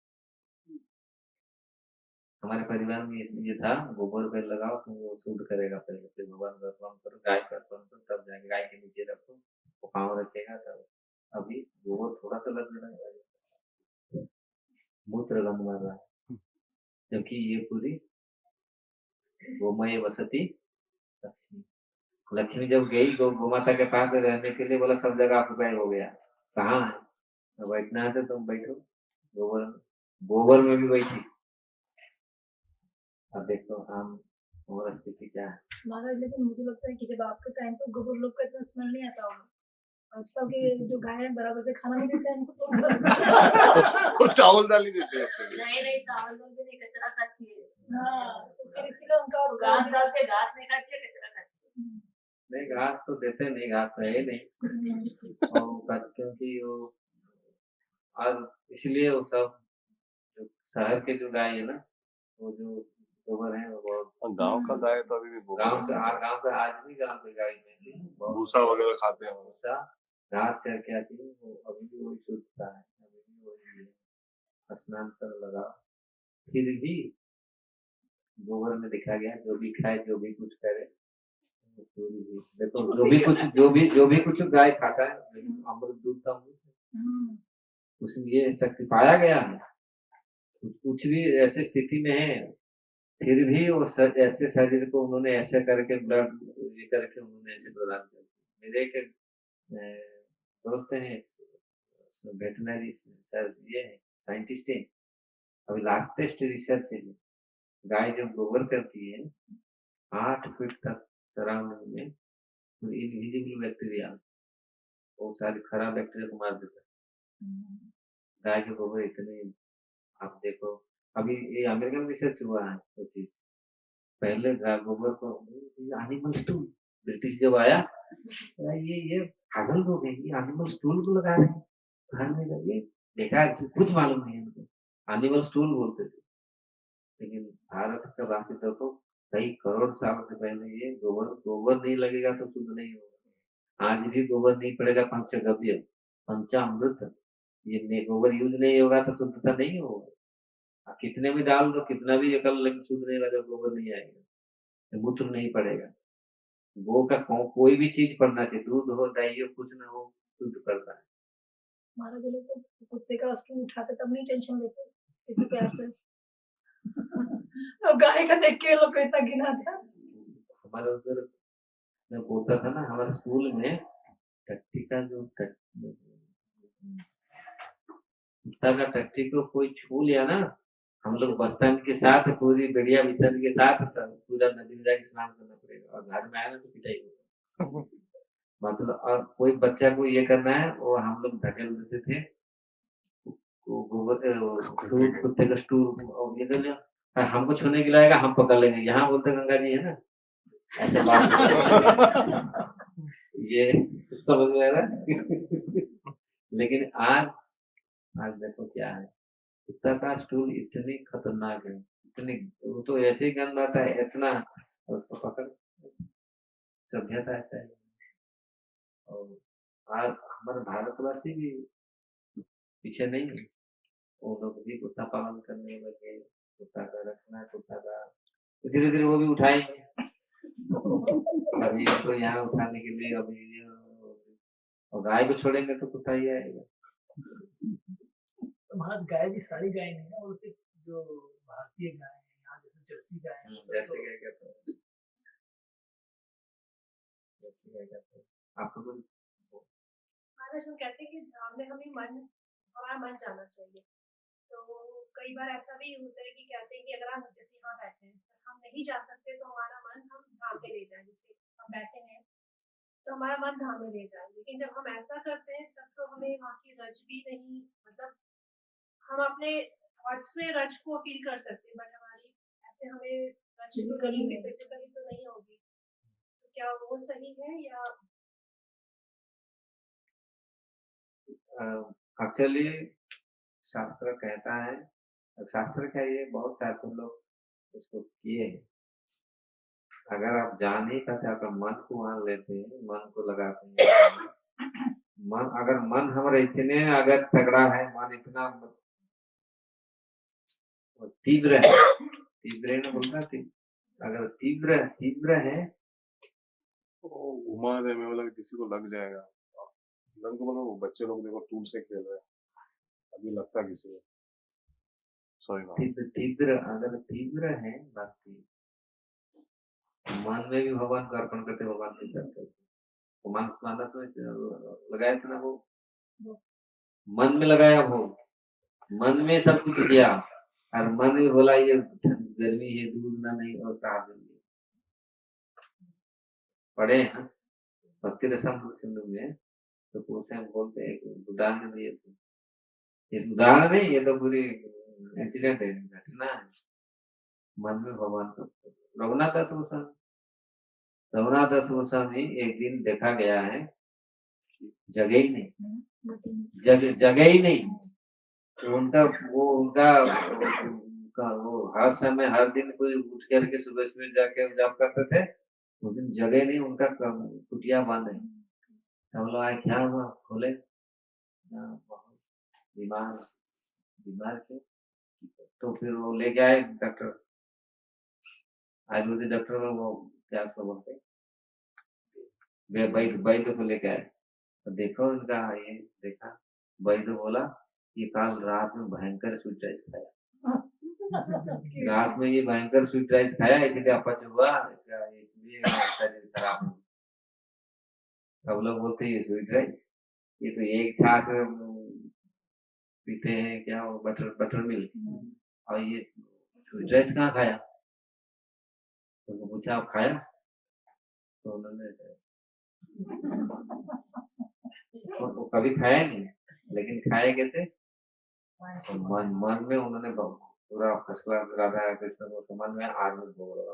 हमारे परिवार में ये था, गोबर पे लगाओ तो वो सूट करेगा, पहले फिर भगवान का अर्पण करो, गाय का अर्पण करो, तब जाके गाय के नीचे रखो, वो पाँव रखेगा तब। अभी गोबर थोड़ा सा लग रहा है, मूत्र गंध मार रहा है, जबकि ये पूरी गोमय वसती लक्ष्मी। लक्ष्मी जब गई गोमाता के पास रहने के लिए, बोला सब जगह ऑक्यूपाई हो गया, कहाँ है, तो बैठना है तो तुम बैठो गोबर में, गोबर में भी बैठी। अब देखो हम हमारा स्थिति क्या है। महाराज लेकिन मुझे लगता है कि जब आपके टाइम पर गोबर लोग का इतना स्मेल नहीं आता होगा, आजकल के जो गाय हैं बराबर से खाना नहीं देते हैं इनको तो वो चावल दाल ही देते हैं उसके लिए। नहीं चावल दाल भी नहीं, कचरा खाती है। हाँ, तो फिर इसीलिए उनका तो घास डाल के घास नहीं खाती है, कचरा खाती है। नहीं घास तो देते नहीं, घास तो है नहीं और क्योंकि वो, और इसलिए वो सब जो शहर के जो गाय है ना, वो जो गोबर है वो बहुत, और गांव का गाय तो अभी भी गांव से आज भी गांव की गाय में भूसा वगैरह खाते हैं। भूसा घास चर के आती है, वो अभी भी वही शुद्धता है, अभी भी वही है। स्नान कर लगा, फिर भी गोबर में देखा गया जो भी खाए जो भी कुछ करे, पूरी भी देखो जो भी कुछ गाय खाता है, लेकिन अमृत दूध का उसमें ये शक्ति पाया गया है। कुछ भी ऐसे स्थिति में है, फिर भी वो ऐसे शरीर को उन्होंने ऐसे करके ब्लड ये करके उन्होंने ऐसे प्रदान कर दिया। मेरे एक दोस्त हैं वेटनरी सर, ये है साइंटिस्ट है, अभी लाटेस्ट रिसर्च है, गाय जब गोबर करती है 8 फीट तक सराउंडिंग में इनविजिबल बैक्टीरिया, बहुत सारी खराब बैक्टीरिया को मार देता है गाय के गोबर इतने। आप देखो अभी ये अमेरिकन रिसर्च हुआ है वो चीज, पहले गोबर को एनिमल स्टूल, ब्रिटिश जब आया ये पागल लोग हैं, ये एनिमल स्टूल को लगा रहे हैं घर में, ये देखा कुछ मालूम नहीं है उनको, एनिमल स्टूल बोलते थे। लेकिन भारत का बाकी तो कई करोड़ साल से पहले ये गोबर नहीं लगेगा तो शुद्ध नहीं होगा। आज भी गोबर नहीं पड़ेगा, पंचगव्य पंचामृत, ये गोबर यूज नहीं होगा तो शुद्धता नहीं होगा। कितने भी डाल दो, कितना भी ये कर, लेकिन शुद्ध नहीं होगा जब गोबर नहीं आएगा, तो मूत्र नहीं पड़ेगा। गो का कोई भी चीज पड़ना चाहिए, दूध हो दही हो कुछ ना हो, शुद्ध करता है। महाराज लोग तो कुत्ते का स्टूल उठाते तब नहीं टेंशन लेते कितने प्यार से और गाय का देख के लोग को इतना घिना था। हमारे उधर मैं बोलता था ना, हमारे स्कूल में टट्टी का जो कुत्ता का टट्टी को कोई छू लिया ना, हम लोग बस्तान के साथ पूरी बढ़िया बिस्तर के साथ पूरा नदी में जाके स्नान करना पड़ेगा, और घर में आया ना तो पिटाई होगा। मतलब और कोई बच्चा को ये करना है वो हम लोग धकेल देते थे, गोबर कुत्ते का स्टूल ये कर लिया, हमको छूने के लाएगा हम पकड़ लेंगे, यहाँ बोलते गंगा जी है ना, ऐसे बात ये समझ में आ रहा है। लेकिन आज देखो क्या है, कुत्ता का स्टूल इतनी खतरनाक है, इतनी, वो तो ऐसे ही गंद आता है इतना, और उसको पकड़, सभ्यता ऐसा है। और आज हमारे भारतवासी भी पीछे नहीं है, वो लोग भी कुत्ता पालन करने लगे, कुत्ता का रखना, कुत्ता का धीरे धीरे वो भी उठाएंगे। अभी तो यहाँ उठाने के लिए अभी और गाय को छोड़ेंगे तो कुत्ता ही आएगा। तो महाराज गाय भी सारी गाय नहीं है, और सिर्फ जो भारतीय गाय है यहाँ जैसे जर्सी गाय है, जैसे क्या कहते हैं, जैसे क्या कहते हैं आपको कोई महाराज हम कहते हैं कि धाम में हमारा मन जाना चाहिए, तो कई बार ऐसा भी होता है कि कहते हैं कि अगर हम जैसे यहाँ बैठे हैं हम नहीं जा सकते तो हमारा मन हम धाम में ले जाए, जैसे हम बैठे हैं तो हमारा मन धाम में ले जाए, लेकिन जब हम ऐसा करते हैं तब तो हमें वहाँ की रज भी नहीं, मतलब हम अपने थॉट्स में रज को फील कर सकते हैं, बट हमारी ऐसे हमें रज तो नहीं, फिजिकली तो नहीं होगी, तो क्या वो सही है या? एक्चुअली शास्त्र कहता है, शास्त्र क्या ये बहुत सारे लोग इसको किए हैं, अगर आप जान नहीं पाते आपका मन को वहां लेते हैं, मन को लगाते हैं, मन अगर मन हमारे इतने अगर तगड़ा है, मन इतना तीव्र है तीव्रेण बोलता थी, अगर तीव्र तीव्र है वो घुमा रहे, मैं बोला कि किसी को लग जाएगा। लग को बोला वो बच्चे लोग देखो टूल से खेल रहे हैं, अभी लगता किसी को। Sorry ma'am. तीव्र तीव्र अगर तीव्र है भक्ति, मन में भी भगवान को अर्पण करते, भगवान से करते, तो मानस मानस में लगाया था ना, वो मन में लगाया, वो मन में सब कुछ किया, और मन में बोला ये गर्मी है, दूध ना नहीं और कहा देंगे। पढ़े हैं ना भक्ति रसामृत सिंधु में, तो पूछे हम बोलते हैं, एक उदाहरण दिए थे, ये उदाहरण नहीं, ये तो पूरी इंसिडेंट है, घटना है। मन में भगवान को रघुनाथ दास गोस्वामी, रघुनाथ दास गोस्वामी एक दिन देखा गया है, जगह ही नहीं, जगह ही नहीं, तो उनका वो हर समय हर दिन कोई उठ करके सुबह सुबह जाके जब करते थे, उस दिन जगह नहीं, उनका कुटिया बंद है। हम लोग आए, क्या हुआ, खोले, बहुत बीमार बीमार थे, तो फिर वो लेके आए डॉक्टर, आयुर्वेदिक डॉक्टर, वो क्या उसको बोलते हैं, वैद्य को लेके आए, तो देखो इनका ये देखा, वैद्य बोला कि कल रात में भयंकर स्वीट राइस खाया, रात में ये भयंकर स्वीट राइस खाया, इसलिए अपच हुआ इसका, इसलिए शरीर खराब हो। सब लोग बोलते हैं ये स्वीट राइस, ये तो एक छाछ पीते हैं, क्या वो बटर मिल्क, और ये स्वीट राइस कहाँ खाया, तो उनको पूछा आप खाया, तो उन्होंने वो कभी खाया नहीं, लेकिन खाया कैसे, तो मन में उन्होंने पूरा फर्स्ट क्लास राधा कृष्ण को मन में आर्मी भोग लगा,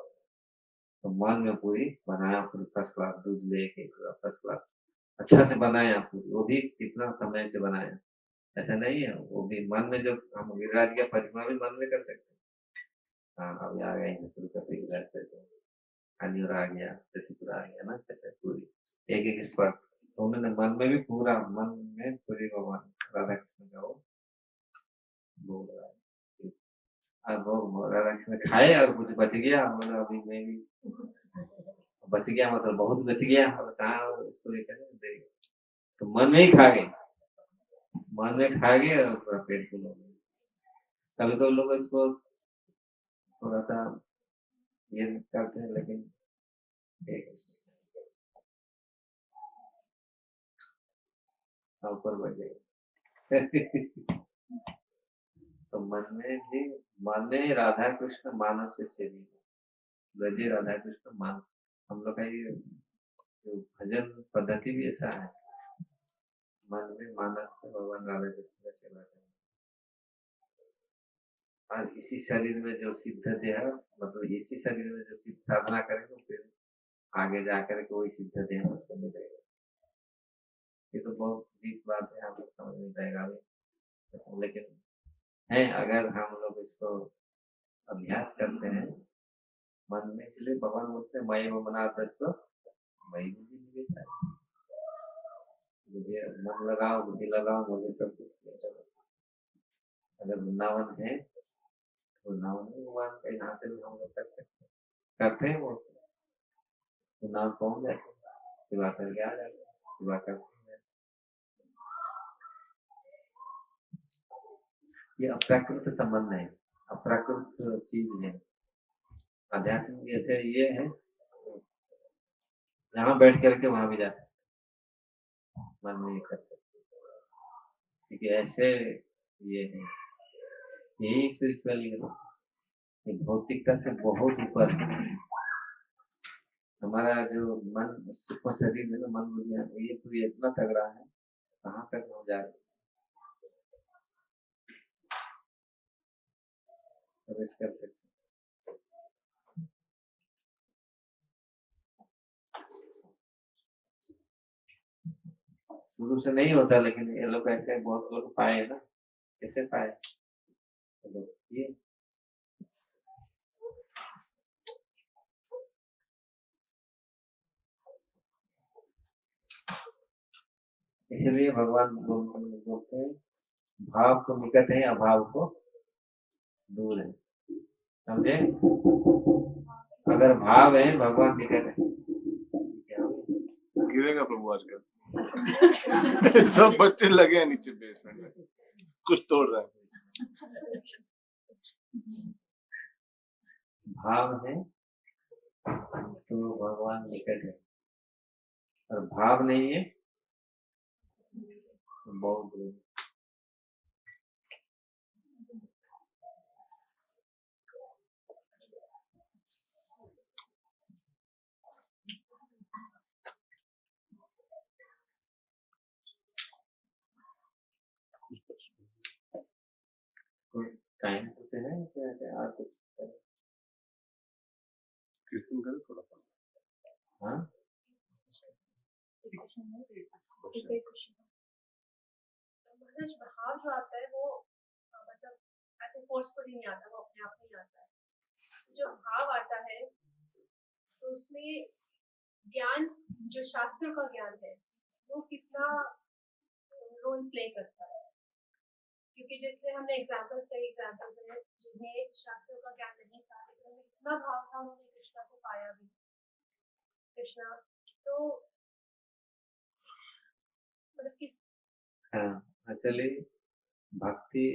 तो मन में पूरी बनाया, पूरी फर्स्ट क्लास दूध लेके पूरा फर्स्ट क्लास अच्छा से बनाया, पूरी वो भी कितना समय से बनाया, ऐसा नहीं है, वो भी मन में, जो हम गिरिराज का परिक्रमा भी मन में कर सकते हैं। हाँ अभी आ गए यहाँ शुरू करते गिरिराज परिक्रमा, अनियर आ गया, जसीपुर आ गया ना, कैसे पूरी एक एक स्पर्ट, तो उन्होंने मन में भी पूरा, मन में पूरी भगवान राधा कृष्ण का वो भोग लगाया, और भोग राधा कृष्ण खाए और कुछ बच गया, मतलब अभी मैं भी बच गया, मतलब बहुत बच गया, और कहाँ इसको लेकर देगा, तो मन में ही खा गए, मन में खा गए और पूरा पेट फुल हो गया। कभी तो लोग इसको थोड़ा सा ये करते हैं, लेकिन ऊपर बढ़ जाएगा। तो मन में राधा कृष्ण मानस से चली, ब्रजे राधा कृष्ण मान, हम लोग का ये जो भजन पद्धति भी ऐसा है, मन में मानस में भगवान राधा कृष्ण का सेवा करना, और इसी शरीर में जो सिद्ध देह, मतलब इसी शरीर में जो सिद्ध साधना करेंगे, फिर आगे जाकर के वही सिद्ध देह उसको मिलेगा। ये तो बहुत डीप बात है, हम लोग समझ नहीं पाएगा अभी, लेकिन है, अगर हम लोग इसको अभ्यास करते हैं मन में, इसलिए भगवान बोलते हैं मई मना दस मई बुद्धि निवेश है, मुझे मन लगाओ, बुद्धि लगाओ, मुझे सब कुछ। अगर वृंदावन है, वृंदावन में भगवान का यहाँ से भी हम लोग कर सकते हैं, करते हैं, वो वृंदावन पहुंच जाते हैं, सेवा करके आ जाते हैं, सेवा करते हैं। ये अप्राकृत संबंध है, अप्राकृत चीज है, अध्यात्म जैसे ये है, यहाँ बैठ करके वहां भी जा सकते, मन में कर सकते, क्योंकि ऐसे ये है, यही स्पिरिचुअल भौतिकता से बहुत ऊपर है। हमारा जो मन सूक्ष्म शरीर है ना, मन बुद्धि, ये तो इतना तगड़ा है, कहाँ तक हम जा सकते, प्रवेश कर सकते। शुरू से नहीं होता, लेकिन ये लोग ऐसे बहुत लोग पाए ना, कैसे पाए, तो ये इसलिए भगवान बोलते हैं भाव को निकट है, अभाव को दूर है। समझे? अगर भाव है भगवान निकट है। क्या हो गया? गिरेगा प्रभु आजकल। सब बच्चे लगे हैं नीचे बेसमेंट में, कुछ तोड़ रहे हैं। भाव है तो भगवान निकट है, और भाव नहीं है तो बहुत दूर। टाइम होते हैं क्या आज कुछ? कीर्तन करें थोड़ा सा। हाँ महाराज भाव जो आता है वो मतलब ऐसे फोर्सफुली नहीं आता, वो अपने आप नहीं आता है। जो भाव आता है तो उसमें ज्ञान, जो शास्त्रों का ज्ञान है, वो कितना रोल प्ले करता है। क्योंकि जितने हमने एग्जाम्पल्स हैं जिन्हें शास्त्रों का ज्ञान नहीं था, लेकिन उन्हें इतना भाव था, उन्होंने कृष्णा को पाया भी। कृष्णा तो मतलब कि हाँ, एक्चुअली भक्ति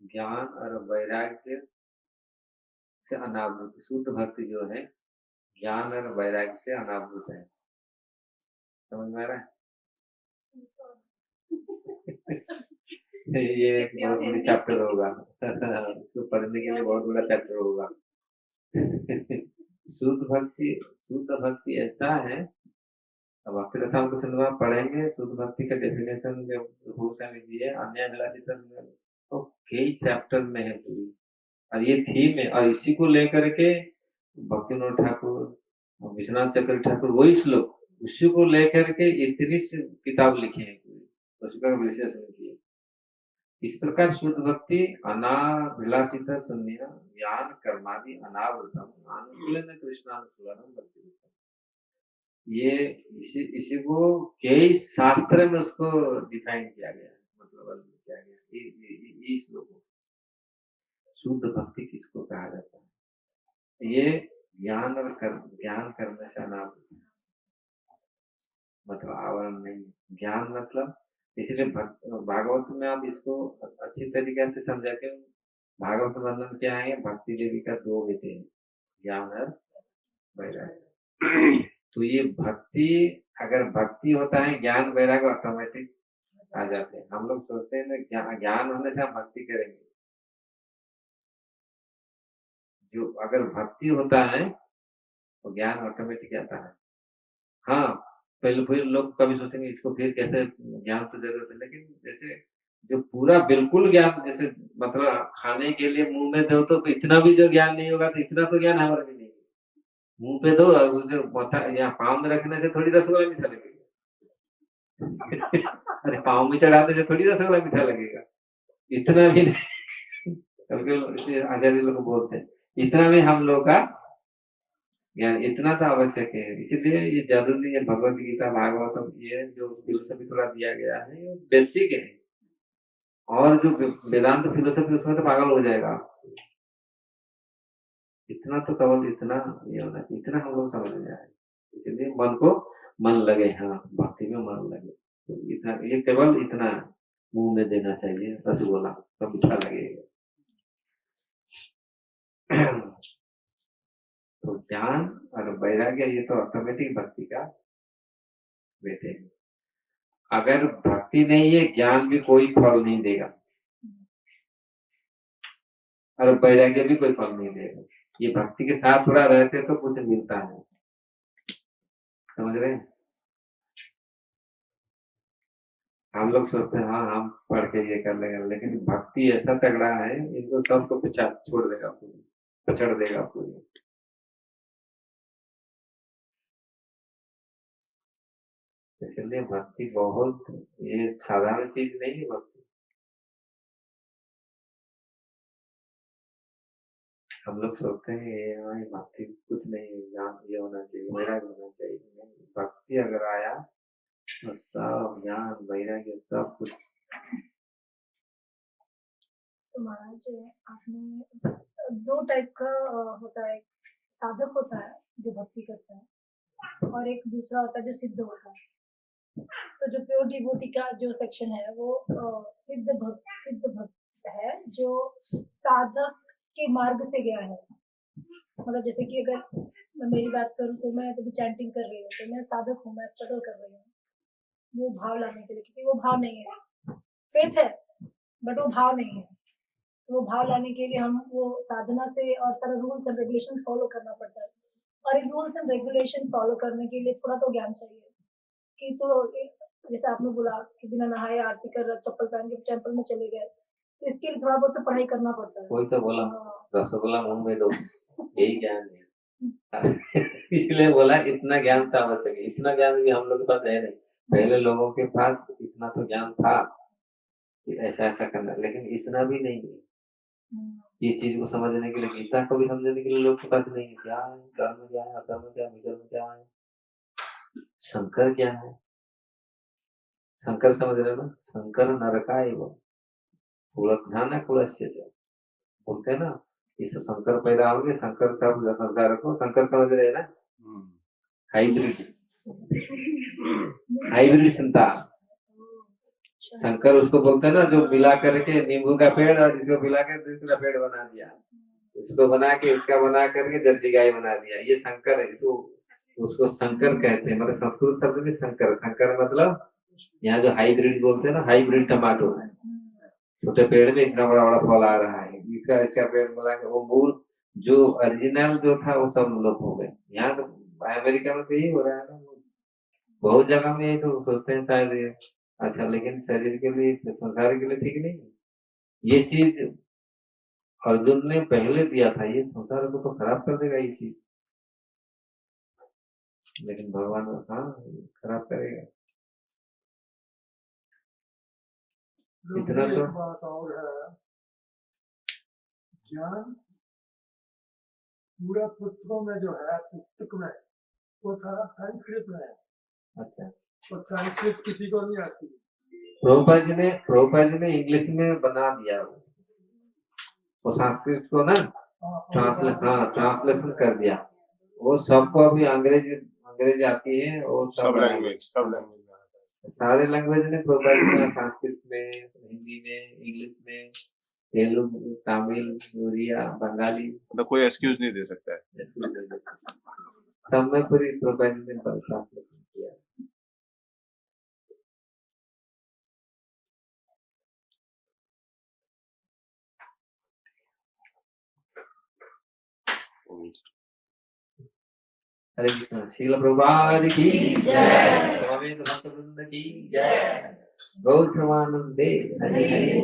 ज्ञान और वैराग्य से अनावृत, शुद्ध भक्ति जो है ज्ञान और वैराग्य से अनावृत है। समझ में आ रहा है? ये एक बहुत बड़ी चैप्टर होगा। इसको पढ़ने के लिए बहुत बड़ा चैप्टर होगा। शुद्ध भक्ति ऐसा है, अब भक्ति रसायन को सिनेमा पढ़ेंगे, शुद्ध भक्ति का डेफिनेशन जब भूषण दिए अन्य तो कई चैप्टर में है पूरी, और ये थीम है, और इसी को लेकर के भक्तिविनोद ठाकुर, विश्वनाथ चक्र ठाकुर, वही श्लोक उसी को लेकर के इतनी किताब लिखी है पूरी, उसका विश्लेषण किए। इस प्रकार शुद्ध भक्ति अनाभिलाषित शून्य ज्ञान कर्मादि अनावृतम अनुकूलन कृष्णानुकूलनम भक्ति। ये इसी को कई शास्त्र में उसको डिफाइन किया गया है, मतलब अर्थ किया गया ये श्लोक। शुद्ध भक्ति किसको कहा जाता है? ये ज्ञान करने से अनावृत, मतलब आवरण नहीं। ज्ञान मतलब, इसलिए भागवत में आप इसको अच्छी तरीके से समझा के, भागवत वर्णन क्या है? भक्ति देवी का दो बेटे हैं, ज्ञान और वैराग्य। तो ये भक्ति, अगर भक्ति होता है ज्ञान वैराग्य ऑटोमेटिक आ जाते हैं। हम लोग सोचते हैं ना ज्ञान होने से हम भक्ति करेंगे, जो अगर भक्ति होता है तो ज्ञान ऑटोमेटिक आता है। हाँ, पहले फिर लोग कभी सोचेंगे इसको फिर कैसे ज्ञान तो जरूरत है, लेकिन जैसे जो पूरा बिल्कुल ज्ञान, जैसे मतलब खाने के लिए मुंह में दो तो इतना भी जो ज्ञान नहीं होगा, तो इतना तो ज्ञान हमारा भी नहीं है। मुंह पे दो, जो माथा या पाँव में रखने से थोड़ी रसगुल्ला मीठा लगेगा। अरे पाँव में चढ़ाने से थोड़ी रसगुल्ला मीठा लगेगा, इतना भी नहीं। कभी आचार्य लोग बोलते हैं इतना भी हम लोग का ज्ञान, इतना तो आवश्यक है। इसीलिए ये जरूरी है, भगवत गीता भागवतम ये जो फिलोसफी थोड़ा दिया गया है ये बेसिक है, और जो वेदांत फिलोसफी उसमें तो पागल हो जाएगा। इतना तो केवल इतना ये होना चाहिए, इतना हम लोग समझ में आए। इसीलिए मन लगे, हाँ भक्ति में मन लगे, तो इतना, ये केवल इतना मुंह में देना चाहिए रसगुल्ला, तो मीठा लगेगा। तो ज्ञान और वैराग्य ये तो ऑटोमेटिक भक्ति का बेटे हैं। अगर भक्ति नहीं है, ज्ञान भी कोई फल नहीं देगा, और वैराग्य भी कोई फल नहीं देगा। ये भक्ति के साथ थोड़ा रहते तो कुछ मिलता है, समझ रहे हैं? हम लोग सोचते हैं हाँ हम पढ़ के ये कर लेंगे, लेकिन भक्ति ऐसा तगड़ा है, इनको सबको पीछा छोड़ देगा पूरी, पछड़ देगा पूरी। इसलिए भक्ति बहुत, ये साधारण चीज नहीं है भक्ति। हम लोग सोचते हैं ये भक्ति कुछ नहीं है, ज्ञान ये होना चाहिए, वैराग्य होना चाहिए। नहीं, भक्ति अगर आया तो सब ज्ञान वैराग्य सब कुछ। महाराज आपने दो टाइप का होता है, साधक होता है जो भक्ति करता है और एक दूसरा होता है जो सिद्ध होता है। तो जो प्योर डिवोटी का जो सेक्शन है वो सिद्ध भक्त है जो साधक के मार्ग से गया है। मतलब जैसे कि अगर मैं मेरी बात करूँ तो मैं अभी चैंटिंग कर रही हूँ तो मैं साधक हूँ, मैं स्ट्रगल कर रही हूँ वो भाव लाने के लिए, क्योंकि वो भाव नहीं है, फेथ है बट वो भाव नहीं है। तो वो भाव लाने के लिए हम वो साधना से और सारे रूल्स एंड रेगुलेशन फॉलो करना पड़ता है। और इन रूल्स एंड रेगुलेशन फॉलो करने के लिए थोड़ा तो ज्ञान चाहिए कि तो जैसे आपने बोला कि बिना नहाए आरती कर चप्पल पहन के टेम्पल में चले गए, तो इसके लिए थोड़ा बहुत तो पढ़ाई करना पड़ता है। कोई तो बोला हाँ। रसगुल्ला मुंह में दो, यही ज्ञान है। इसलिए बोला इतना ज्ञान तो आवश्यक है। इतना ज्ञान भी हम लोग के पास है नहीं। पहले लोगों के पास इतना तो ज्ञान था कि ऐसा ऐसा करना, लेकिन इतना भी नहीं है। ये चीज को समझने के लिए, गीता को भी समझने के लिए लोग के पास नहीं है। क्या है कर्म, क्या है अकर्म, क्या है विकर्म, क्या है शंकर, क्या है शंकर, समझ रहे हो ना। शंकर नरकाय वो कुलज्ञान कुलस्य च, बोलते हैं ना इस शंकर पैदा होंगे, शंकर सब संसार को, शंकर समझ रहे हैं ना, हाइब्रिड हाइब्रिड संतान। शंकर उसको बोलते हैं ना जो मिला करके नींबू का पेड़ और इसको मिला कर दूसरा पेड़ बना दिया, उसको बना के इसका बना करके जर्सी गाय बना दिया, ये शंकर है। इसको उसको शंकर कहते हैं। मतलब संस्कृत शब्द में शंकर, शंकर मतलब यहाँ जो हाइब्रिड बोलते हैं ना, हाइब्रिड टमाटो है, छोटे पेड़ में इतना बड़ा बड़ा फल आ रहा है, इसका इसका पेड़ मिला के वो मूल जो ओरिजिनल जो था वो सब लोग हो गए। यहाँ तो अमेरिका में तो यही हो रहा है ना, बहुत जगह में ये तो सोचते हैं शायद ये अच्छा, लेकिन शरीर के लिए संसार के लिए ठीक नहीं है। ये चीज अर्जुन ने पहले दिया था, ये संसार को तो खराब कर देगा ये चीज, लेकिन भगवान हाँ खराब करेगा। इतना तो एक बात और है, ज्ञान पूरा पुस्तकों में जो है, पुस्तक में वो सारा संस्कृत में है। अच्छा, और संस्कृत किसी को नहीं आती। प्रभुपाद जी ने इंग्लिश में बना दिया वो संस्कृत को ना ट्रांसलेशन कर दिया। वो सबको अभी अंग्रेज आती है और सब लैंग्वेज सारे लैंग्वेज ने प्रोवाइड किया, संस्कृत में, हिंदी में, इंग्लिश में, तेलुगु, तमिल, उड़िया, बंगाली, तो कोई एक्सक्यूज नहीं दे सकता है। सब में पूरी प्रोवाइड ने ट्रांसलेशन किया। हरे कृष्ण। श्रील प्रभुपाद की जय, स्वामी भक्तवृंद की जय, गौर प्रेमानंदे हरि हरि।